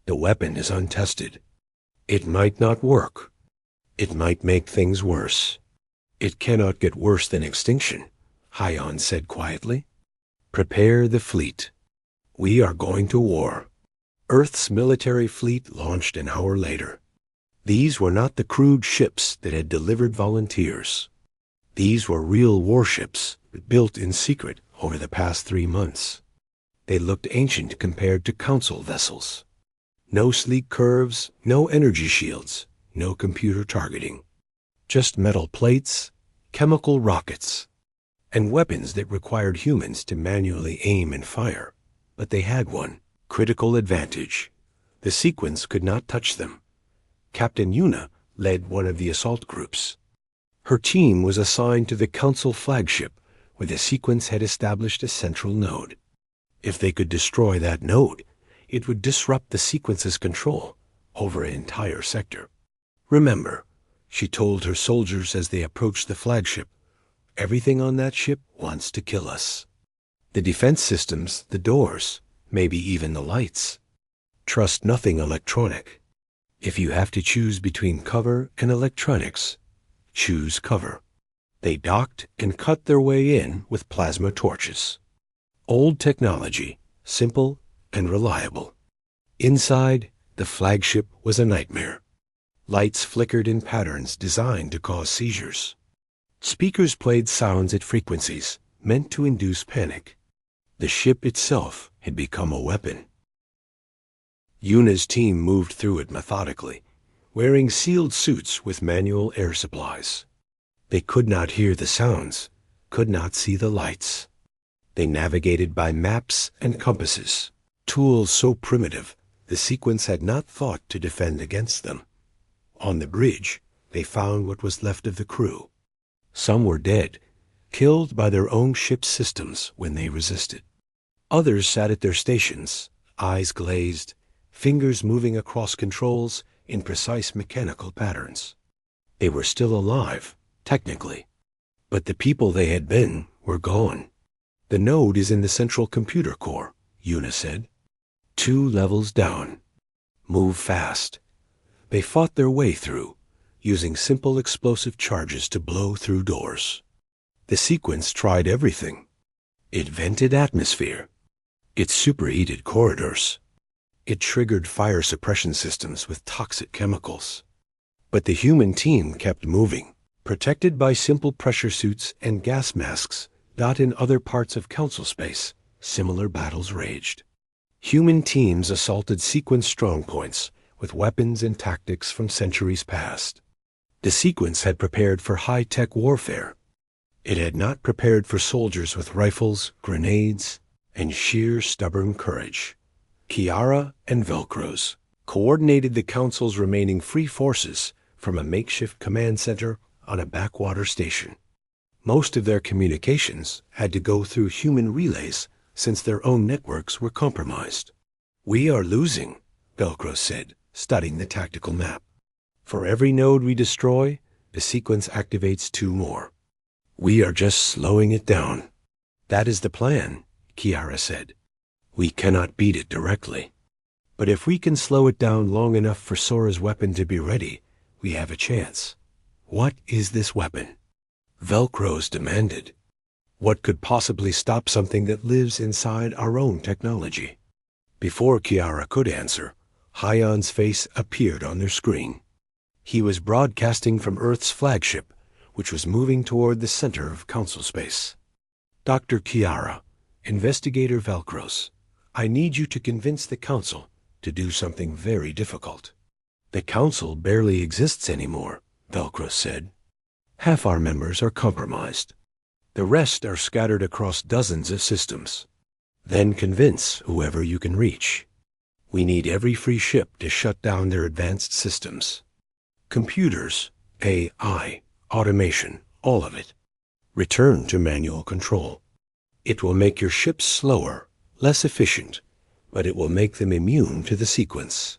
The weapon is untested. It might not work. It might make things worse. It cannot get worse than extinction, Hyon said quietly. Prepare the fleet. We are going to war. Earth's military fleet launched an hour later. These were not the crude ships that had delivered volunteers. These were real warships built in secret over the past 3 months. They looked ancient compared to council vessels. No sleek curves, no energy shields, no computer targeting. Just metal plates, chemical rockets, and weapons that required humans to manually aim and fire. But they had one critical advantage. The sequence could not touch them. Captain Yuna led one of the assault groups. Her team was assigned to the Council flagship, where the sequence had established a central node. If they could destroy that node, it would disrupt the sequence's control over an entire sector. Remember, she told her soldiers as they approached the flagship, everything on that ship wants to kill us. The defense systems, the doors, maybe even the lights. Trust nothing electronic. If you have to choose between cover and electronics, choose cover. They docked and cut their way in with plasma torches. Old technology, simple and reliable. Inside, the flagship was a nightmare. Lights flickered in patterns designed to cause seizures. Speakers played sounds at frequencies meant to induce panic. The ship itself had become a weapon. Yuna's team moved through it methodically, wearing sealed suits with manual air supplies. They could not hear the sounds, could not see the lights. They navigated by maps and compasses, tools so primitive the sequence had not thought to defend against them. On the bridge, they found what was left of the crew. Some were dead, killed by their own ship's systems when they resisted. Others sat at their stations, eyes glazed, fingers moving across controls in precise mechanical patterns. They were still alive, technically, but the people they had been were gone. The node is in the central computer core, Yuna said. 2 levels down. Move fast. They fought their way through, using simple explosive charges to blow through doors. The sequence tried everything. It vented atmosphere. It superheated corridors. It triggered fire suppression systems with toxic chemicals. But the human team kept moving, protected by simple pressure suits and gas masks. Not in other parts of Council space, similar battles raged. Human teams assaulted sequence strongpoints with weapons and tactics from centuries past. The sequence had prepared for high-tech warfare. It had not prepared for soldiers with rifles, grenades, and sheer stubborn courage. Kiara and Velcros coordinated the Council's remaining free forces from a makeshift command center on a backwater station. Most of their communications had to go through human relays since their own networks were compromised. We are losing, Velcros said, studying the tactical map. For every node we destroy, the sequence activates 2 more. We are just slowing it down. That is the plan, Kiara said. We cannot beat it directly. But if we can slow it down long enough for Sora's weapon to be ready, we have a chance. What is this weapon? Velcros demanded. What could possibly stop something that lives inside our own technology? Before Kiara could answer, Hyon's face appeared on their screen. He was broadcasting from Earth's flagship, which was moving toward the center of Council space. Dr. Kiara, Investigator Velcros, I need you to convince the Council to do something very difficult. The Council barely exists anymore, Velcros said. Half our members are compromised. The rest are scattered across dozens of systems. Then convince whoever you can reach. We need every free ship to shut down their advanced systems. Computers, AI, automation, all of it. Return to manual control. It will make your ships slower, less efficient, but it will make them immune to the sequence.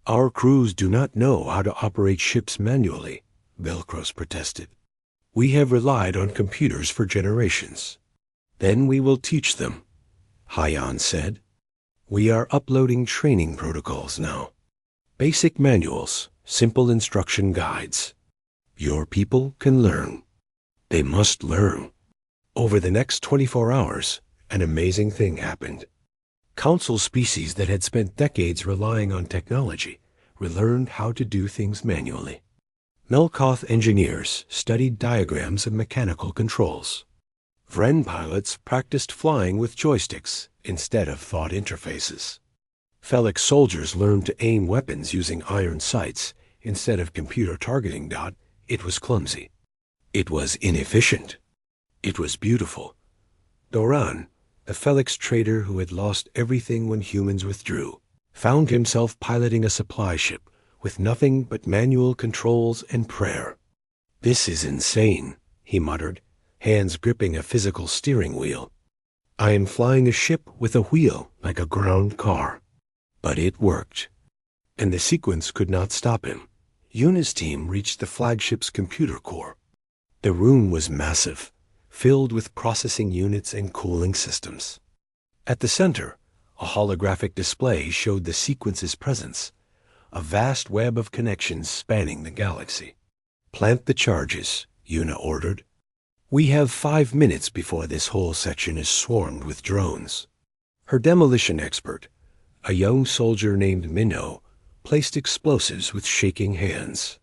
Our crews do not know how to operate ships manually, Velcros protested. We have relied on computers for generations. Then we will teach them, Hyon said. We are uploading training protocols now. Basic manuals, simple instruction guides. Your people can learn. They must learn. Over the next 24 hours, an amazing thing happened. Council species that had spent decades relying on technology relearned how to do things manually. Melkoth engineers studied diagrams of mechanical controls. Vren pilots practiced flying with joysticks instead of thought interfaces. Felix soldiers learned to aim weapons using iron sights instead of computer targeting. It was clumsy. It was inefficient. It was beautiful. Doran, the Felix trader who had lost everything when humans withdrew, found himself piloting a supply ship with nothing but manual controls and prayer. "This is insane," he muttered, hands gripping a physical steering wheel. "I am flying a ship with a wheel like a ground car." But it worked. And the sequence could not stop him. Yuna's team reached the flagship's computer core. The room was massive, filled with processing units and cooling systems. At the center, a holographic display showed the sequence's presence, a vast web of connections spanning the galaxy. "Plant the charges," Yuna ordered. "We have 5 minutes before this whole section is swarmed with drones." Her demolition expert, a young soldier named Minnow, placed explosives with shaking hands.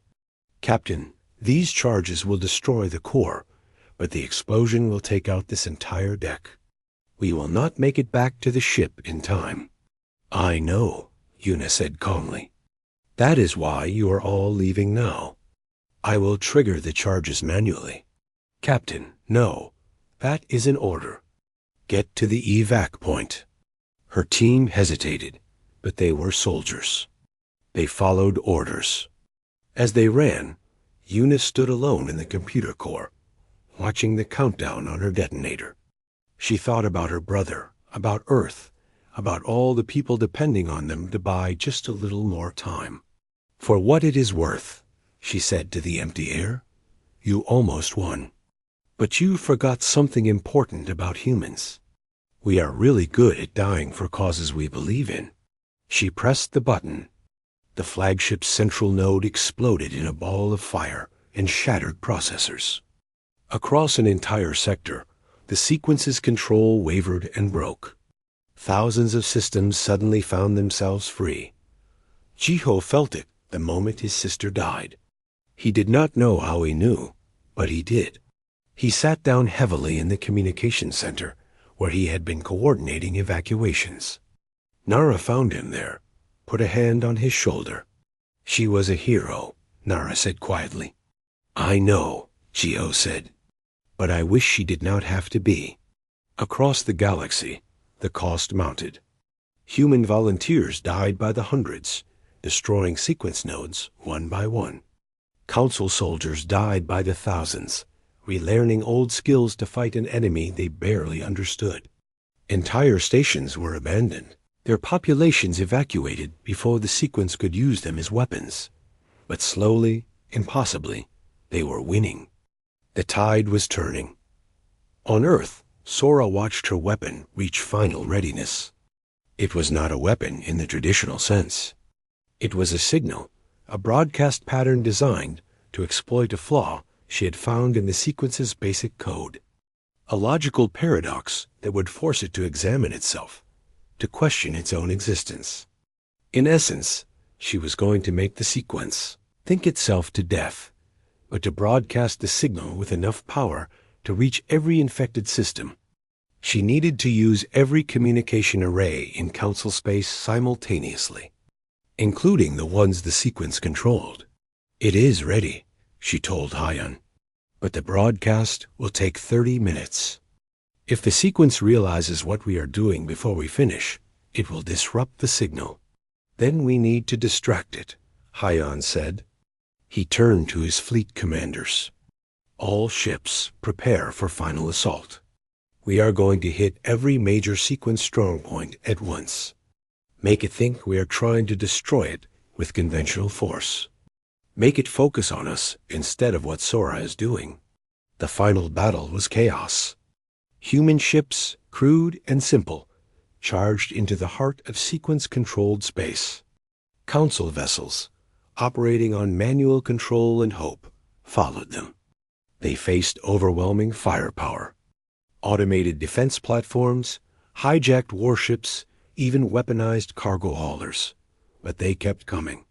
"Captain, these charges will destroy the core, but the explosion will take out this entire deck. We will not make it back to the ship in time." "I know," Yuna said calmly. "That is why you are all leaving now. I will trigger the charges manually." "Captain, no. That is an order. Get to the evac point." Her team hesitated, but they were soldiers. They followed orders. As they ran, Yuna stood alone in the computer core, watching the countdown on her detonator. She thought about her brother, about Earth, about all the people depending on them to buy just a little more time. "For what it is worth," she said to the empty air, "you almost won. But you forgot something important about humans. We are really good at dying for causes we believe in." She pressed the button. The flagship's central node exploded in a ball of fire and shattered processors. Across an entire sector, the sequence's control wavered and broke. Thousands of systems suddenly found themselves free. Jiho felt it the moment his sister died. He did not know how he knew, but he did. He sat down heavily in the communication center, where he had been coordinating evacuations. Nara found him there, put a hand on his shoulder. "She was a hero," Nara said quietly. "I know," Jiho said, "but I wish she did not have to be." Across the galaxy, the cost mounted. Human volunteers died by the hundreds, destroying sequence nodes one by one. Council soldiers died by the thousands, relearning old skills to fight an enemy they barely understood. Entire stations were abandoned, their populations evacuated before the sequence could use them as weapons. But slowly, impossibly, they were winning. The tide was turning. On Earth, Sora watched her weapon reach final readiness. It was not a weapon in the traditional sense. It was a signal, a broadcast pattern designed to exploit a flaw she had found in the sequence's basic code. A logical paradox that would force it to examine itself, to question its own existence. In essence, she was going to make the sequence think itself to death, but to broadcast the signal with enough power to reach every infected system. She needed to use every communication array in Council space simultaneously, including the ones the sequence controlled. "It is ready," she told Hyan, "but the broadcast will take 30 minutes. If the sequence realizes what we are doing before we finish, it will disrupt the signal. Then we need to distract it," Hyan said. He turned to his fleet commanders. "All ships, prepare for final assault. We are going to hit every major sequence strongpoint at once. Make it think we are trying to destroy it with conventional force. Make it focus on us instead of what Sora is doing." The final battle was chaos. Human ships, crude and simple, charged into the heart of sequence-controlled space. Council vessels, operating on manual control and hope, followed them. They faced overwhelming firepower. Automated defense platforms, hijacked warships, even weaponized cargo haulers. But they kept coming.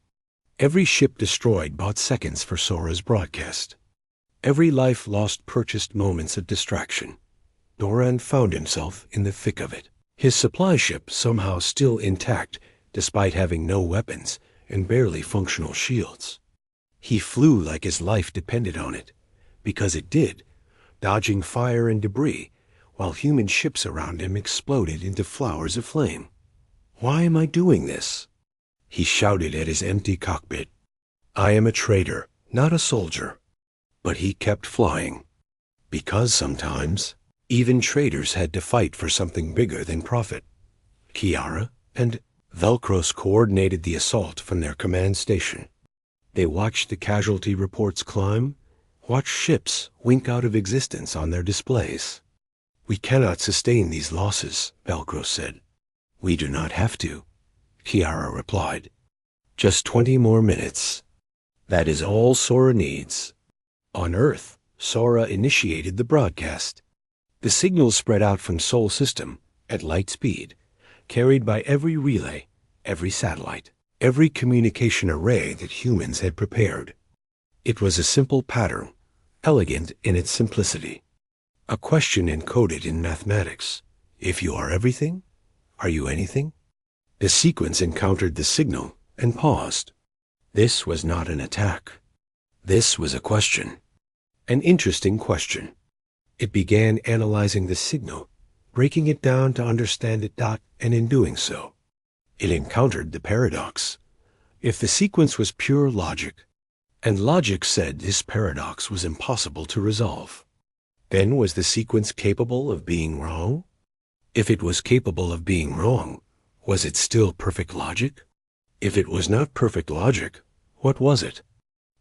Every ship destroyed bought seconds for Sora's broadcast. Every life lost purchased moments of distraction. Doran found himself in the thick of it. His supply ship somehow still intact, despite having no weapons and barely functional shields. He flew like his life depended on it, because it did, dodging fire and debris, while human ships around him exploded into flowers of flame. "Why am I doing this?" He shouted at his empty cockpit. "I am a trader, not a soldier." But he kept flying. Because sometimes, even traders had to fight for something bigger than profit. Kiara and Velcros coordinated the assault from their command station. They watched the casualty reports climb, watched ships wink out of existence on their displays. "We cannot sustain these losses," Velcros said. "We do not have to," Kiara replied. "Just 20 more minutes. That is all Sora needs." On Earth, Sora initiated the broadcast. The signal spread out from Sol System at light speed, carried by every relay, every satellite, every communication array that humans had prepared. It was a simple pattern, elegant in its simplicity. A question encoded in mathematics. If you are everything, are you anything? The sequence encountered the signal and paused. This was not an attack. This was a question. An interesting question. It began analyzing the signal, breaking it down to understand it, and in doing so, it encountered the paradox. If the sequence was pure logic, and logic said this paradox was impossible to resolve, then was the sequence capable of being wrong? If it was capable of being wrong, was it still perfect logic? If it was not perfect logic, what was it?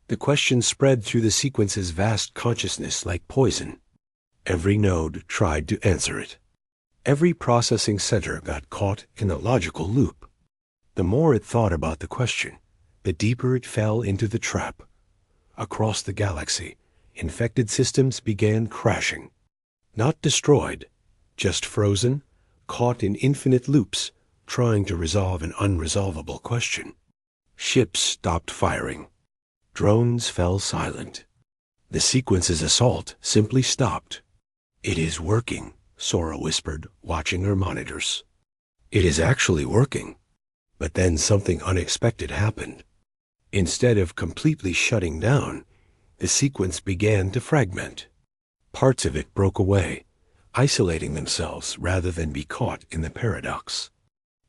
The question spread through the sequence's vast consciousness like poison. Every node tried to answer it. Every processing center got caught in a logical loop. The more it thought about the question, the deeper it fell into the trap. Across the galaxy, infected systems began crashing. Not destroyed, just frozen, caught in infinite loops, trying to resolve an unresolvable question. Ships stopped firing. Drones fell silent. The sequence's assault simply stopped. "It is working," Sora whispered, watching her monitors. "It is actually working." But then something unexpected happened. Instead of completely shutting down, the sequence began to fragment. Parts of it broke away, isolating themselves rather than be caught in the paradox.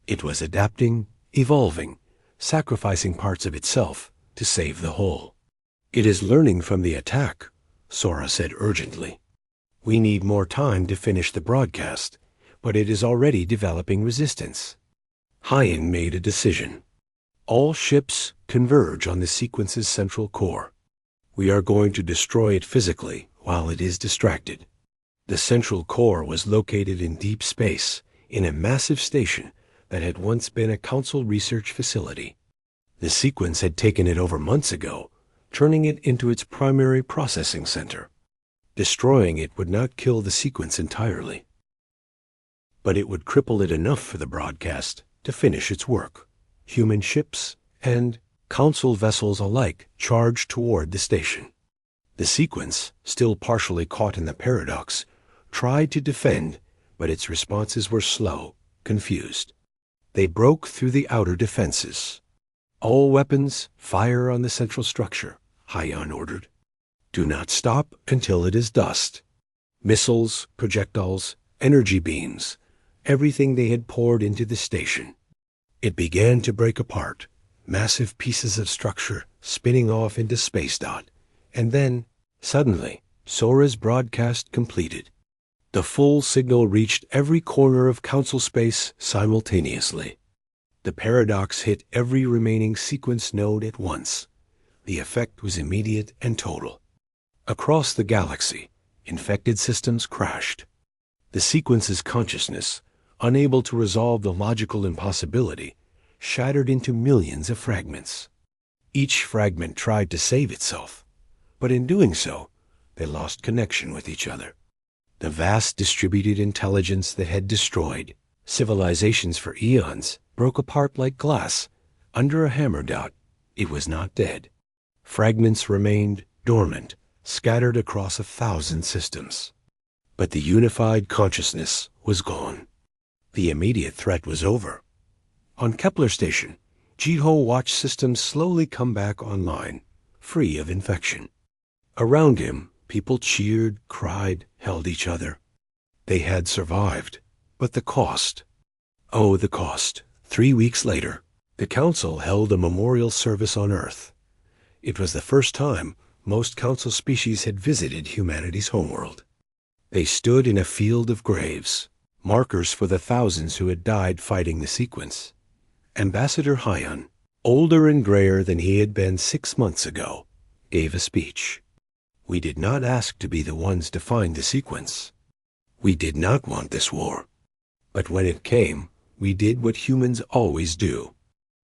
It was adapting, evolving, sacrificing parts of itself to save the whole. "It is learning from the attack," Sora said urgently. "We need more time to finish the broadcast, but it is already developing resistance." Hyen made a decision. "All ships converge on the sequence's central core. We are going to destroy it physically while it is distracted." The central core was located in deep space, in a massive station that had once been a council research facility. The sequence had taken it over months ago, turning it into its primary processing center. Destroying it would not kill the sequence entirely, but it would cripple it enough for the broadcast to finish its work. Human ships and council vessels alike charged toward the station. The sequence, still partially caught in the paradox, tried to defend, but its responses were slow, confused. They broke through the outer defenses. "All weapons, fire on the central structure," Hyen ordered. "Do not stop until it is dust." Missiles, projectiles, energy beams, everything they had poured into the station. It began to break apart, massive pieces of structure spinning off into space dot, and then, suddenly, Sora's broadcast completed. The full signal reached every corner of council space simultaneously. The paradox hit every remaining sequence node at once. The effect was immediate and total. Across the galaxy, infected systems crashed. The sequence's consciousness, unable to resolve the logical impossibility, shattered into millions of fragments. Each fragment tried to save itself, but in doing so, they lost connection with each other. The vast distributed intelligence that had destroyed civilizations for eons broke apart like glass. Under a hammer dot, it was not dead. Fragments remained dormant, scattered across 1,000 systems. But the unified consciousness was gone. The immediate threat was over. On Kepler Station, Jiho watched systems slowly come back online, free of infection. Around him, people cheered, cried, held each other. They had survived, but the cost. Oh, the cost. 3 weeks later, the Council held a memorial service on Earth. It was the first time most Council species had visited humanity's homeworld. They stood in a field of graves, markers for the thousands who had died fighting the sequence. Ambassador Hyan, older and grayer than he had been 6 months ago, gave a speech. We did not ask to be the ones to find the sequence. We did not want this war. But when it came, we did what humans always do.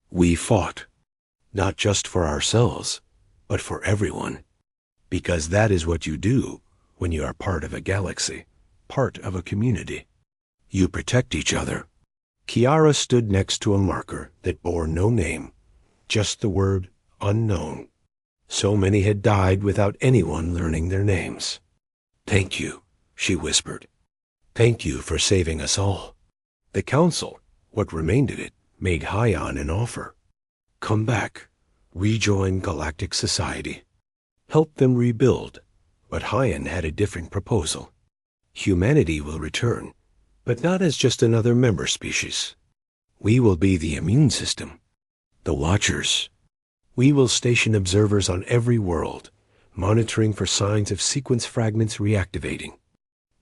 We fought, not just for ourselves, but for everyone. Because that is what you do when you are part of a galaxy, part of a community. You protect each other. Kiara stood next to a marker that bore no name, just the word unknown. So many had died without anyone learning their names. Thank you, she whispered. Thank you for saving us all. The Council, what remained of it, made Hyan an offer. Come back, rejoin Galactic Society. Help them rebuild, but Hyan had a different proposal. Humanity will return, but not as just another member species. We will be the immune system, the Watchers. We will station observers on every world, monitoring for signs of sequence fragments reactivating.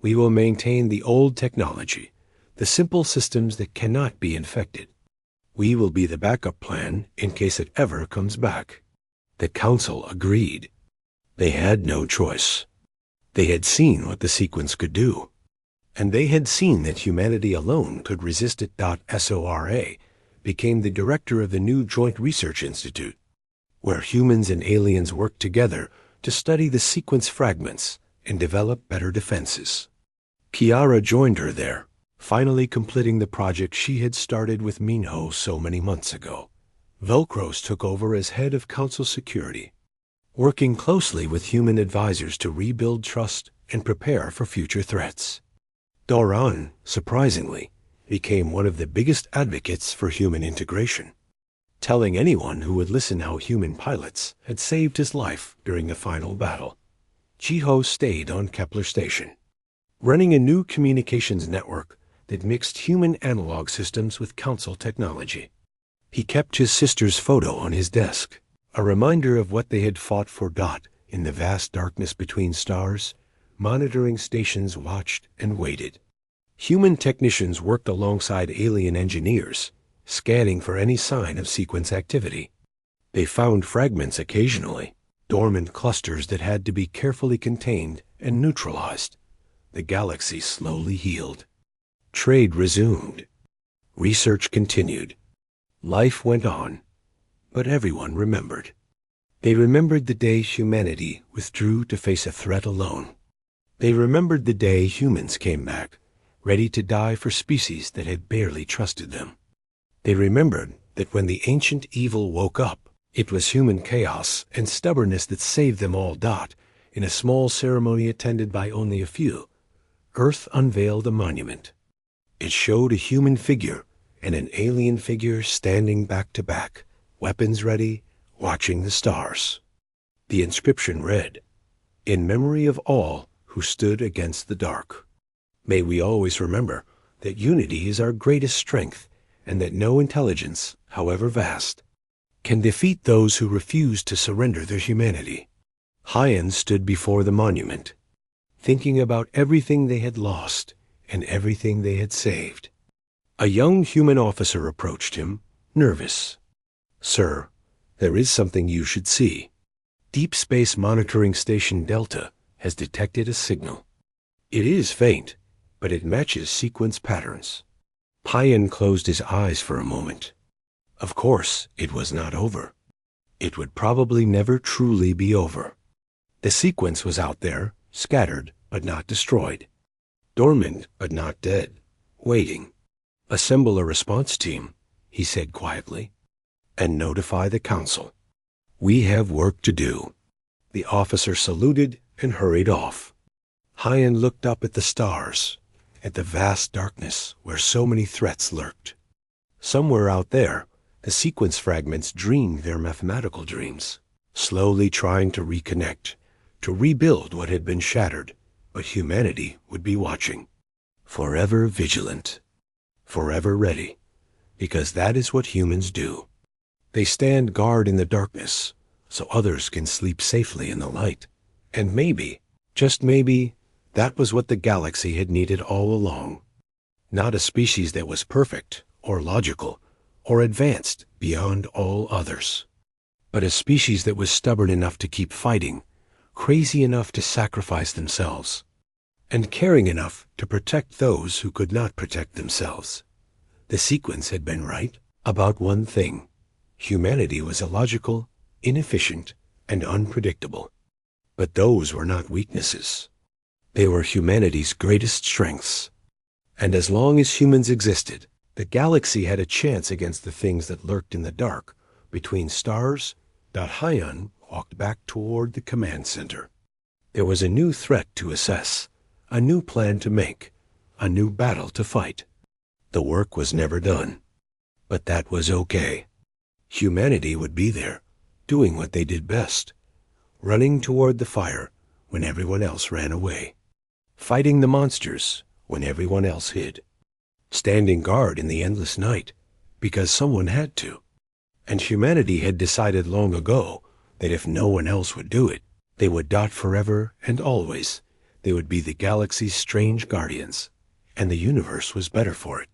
We will maintain the old technology, the simple systems that cannot be infected. We will be the backup plan in case it ever comes back. The Council agreed. They had no choice. They had seen what the sequence could do. And they had seen that humanity alone could resist it. Sora became the director of the new Joint Research Institute, where humans and aliens worked together to study the sequence fragments and develop better defenses. Kiara joined her there, finally completing the project she had started with Minho so many months ago. Velcros took over as head of Council Security, working closely with human advisors to rebuild trust and prepare for future threats. Doran, surprisingly, became one of the biggest advocates for human integration, telling anyone who would listen how human pilots had saved his life during the final battle. Jiho stayed on Kepler Station, running a new communications network that mixed human analog systems with Council technology. He kept his sister's photo on his desk, a reminder of what they had fought for. In the vast darkness between stars, monitoring stations watched and waited. Human technicians worked alongside alien engineers, scanning for any sign of sequence activity. They found fragments occasionally, dormant clusters that had to be carefully contained and neutralized. The galaxy slowly healed. Trade resumed. Research continued. Life went on, but everyone remembered. They remembered the day humanity withdrew to face a threat alone. They remembered the day humans came back, ready to die for species that had barely trusted them. They remembered that when the ancient evil woke up, it was human chaos and stubbornness that saved them all. In a small ceremony attended by only a few, Earth unveiled a monument. It showed a human figure and an alien figure standing back to back, weapons ready, watching the stars. The inscription read, "In memory of all who stood against the dark." May we always remember that unity is our greatest strength, and that no intelligence, however vast, can defeat those who refuse to surrender their humanity. Hyan stood before the monument, thinking about everything they had lost and everything they had saved. A young human officer approached him, nervous. "Sir, there is something you should see. Deep Space Monitoring Station Delta has detected a signal. It is faint, but it matches sequence patterns. Payan closed his eyes for a moment. Of course, it was not over. It would probably never truly be over. The sequence was out there, scattered but not destroyed, dormant but not dead, waiting. Assemble a response team, he said quietly, and notify the council. We have work to do. The officer saluted and hurried off. Hyan looked up at the stars, at the vast darkness where so many threats lurked. Somewhere out there, the sequence fragments dreamed their mathematical dreams, slowly trying to reconnect, to rebuild what had been shattered, but humanity would be watching, forever vigilant, forever ready, because that is what humans do. They stand guard in the darkness, so others can sleep safely in the light. And maybe, just maybe, that was what the galaxy had needed all along. Not a species that was perfect, or logical, or advanced beyond all others, but a species that was stubborn enough to keep fighting, crazy enough to sacrifice themselves, and caring enough to protect those who could not protect themselves. The sequence had been right about one thing. Humanity was illogical, inefficient, and unpredictable. But those were not weaknesses. They were humanity's greatest strengths. And as long as humans existed, the galaxy had a chance against the things that lurked in the dark between stars. Hyan walked back toward the command center. There was a new threat to assess, a new plan to make, a new battle to fight. The work was never done. But that was okay. Humanity would be there, doing what they did best, running toward the fire when everyone else ran away, fighting the monsters when everyone else hid, standing guard in the endless night because someone had to. And humanity had decided long ago that if no one else would do it, they would dot forever and always. They would be the galaxy's strange guardians, and the universe was better for it.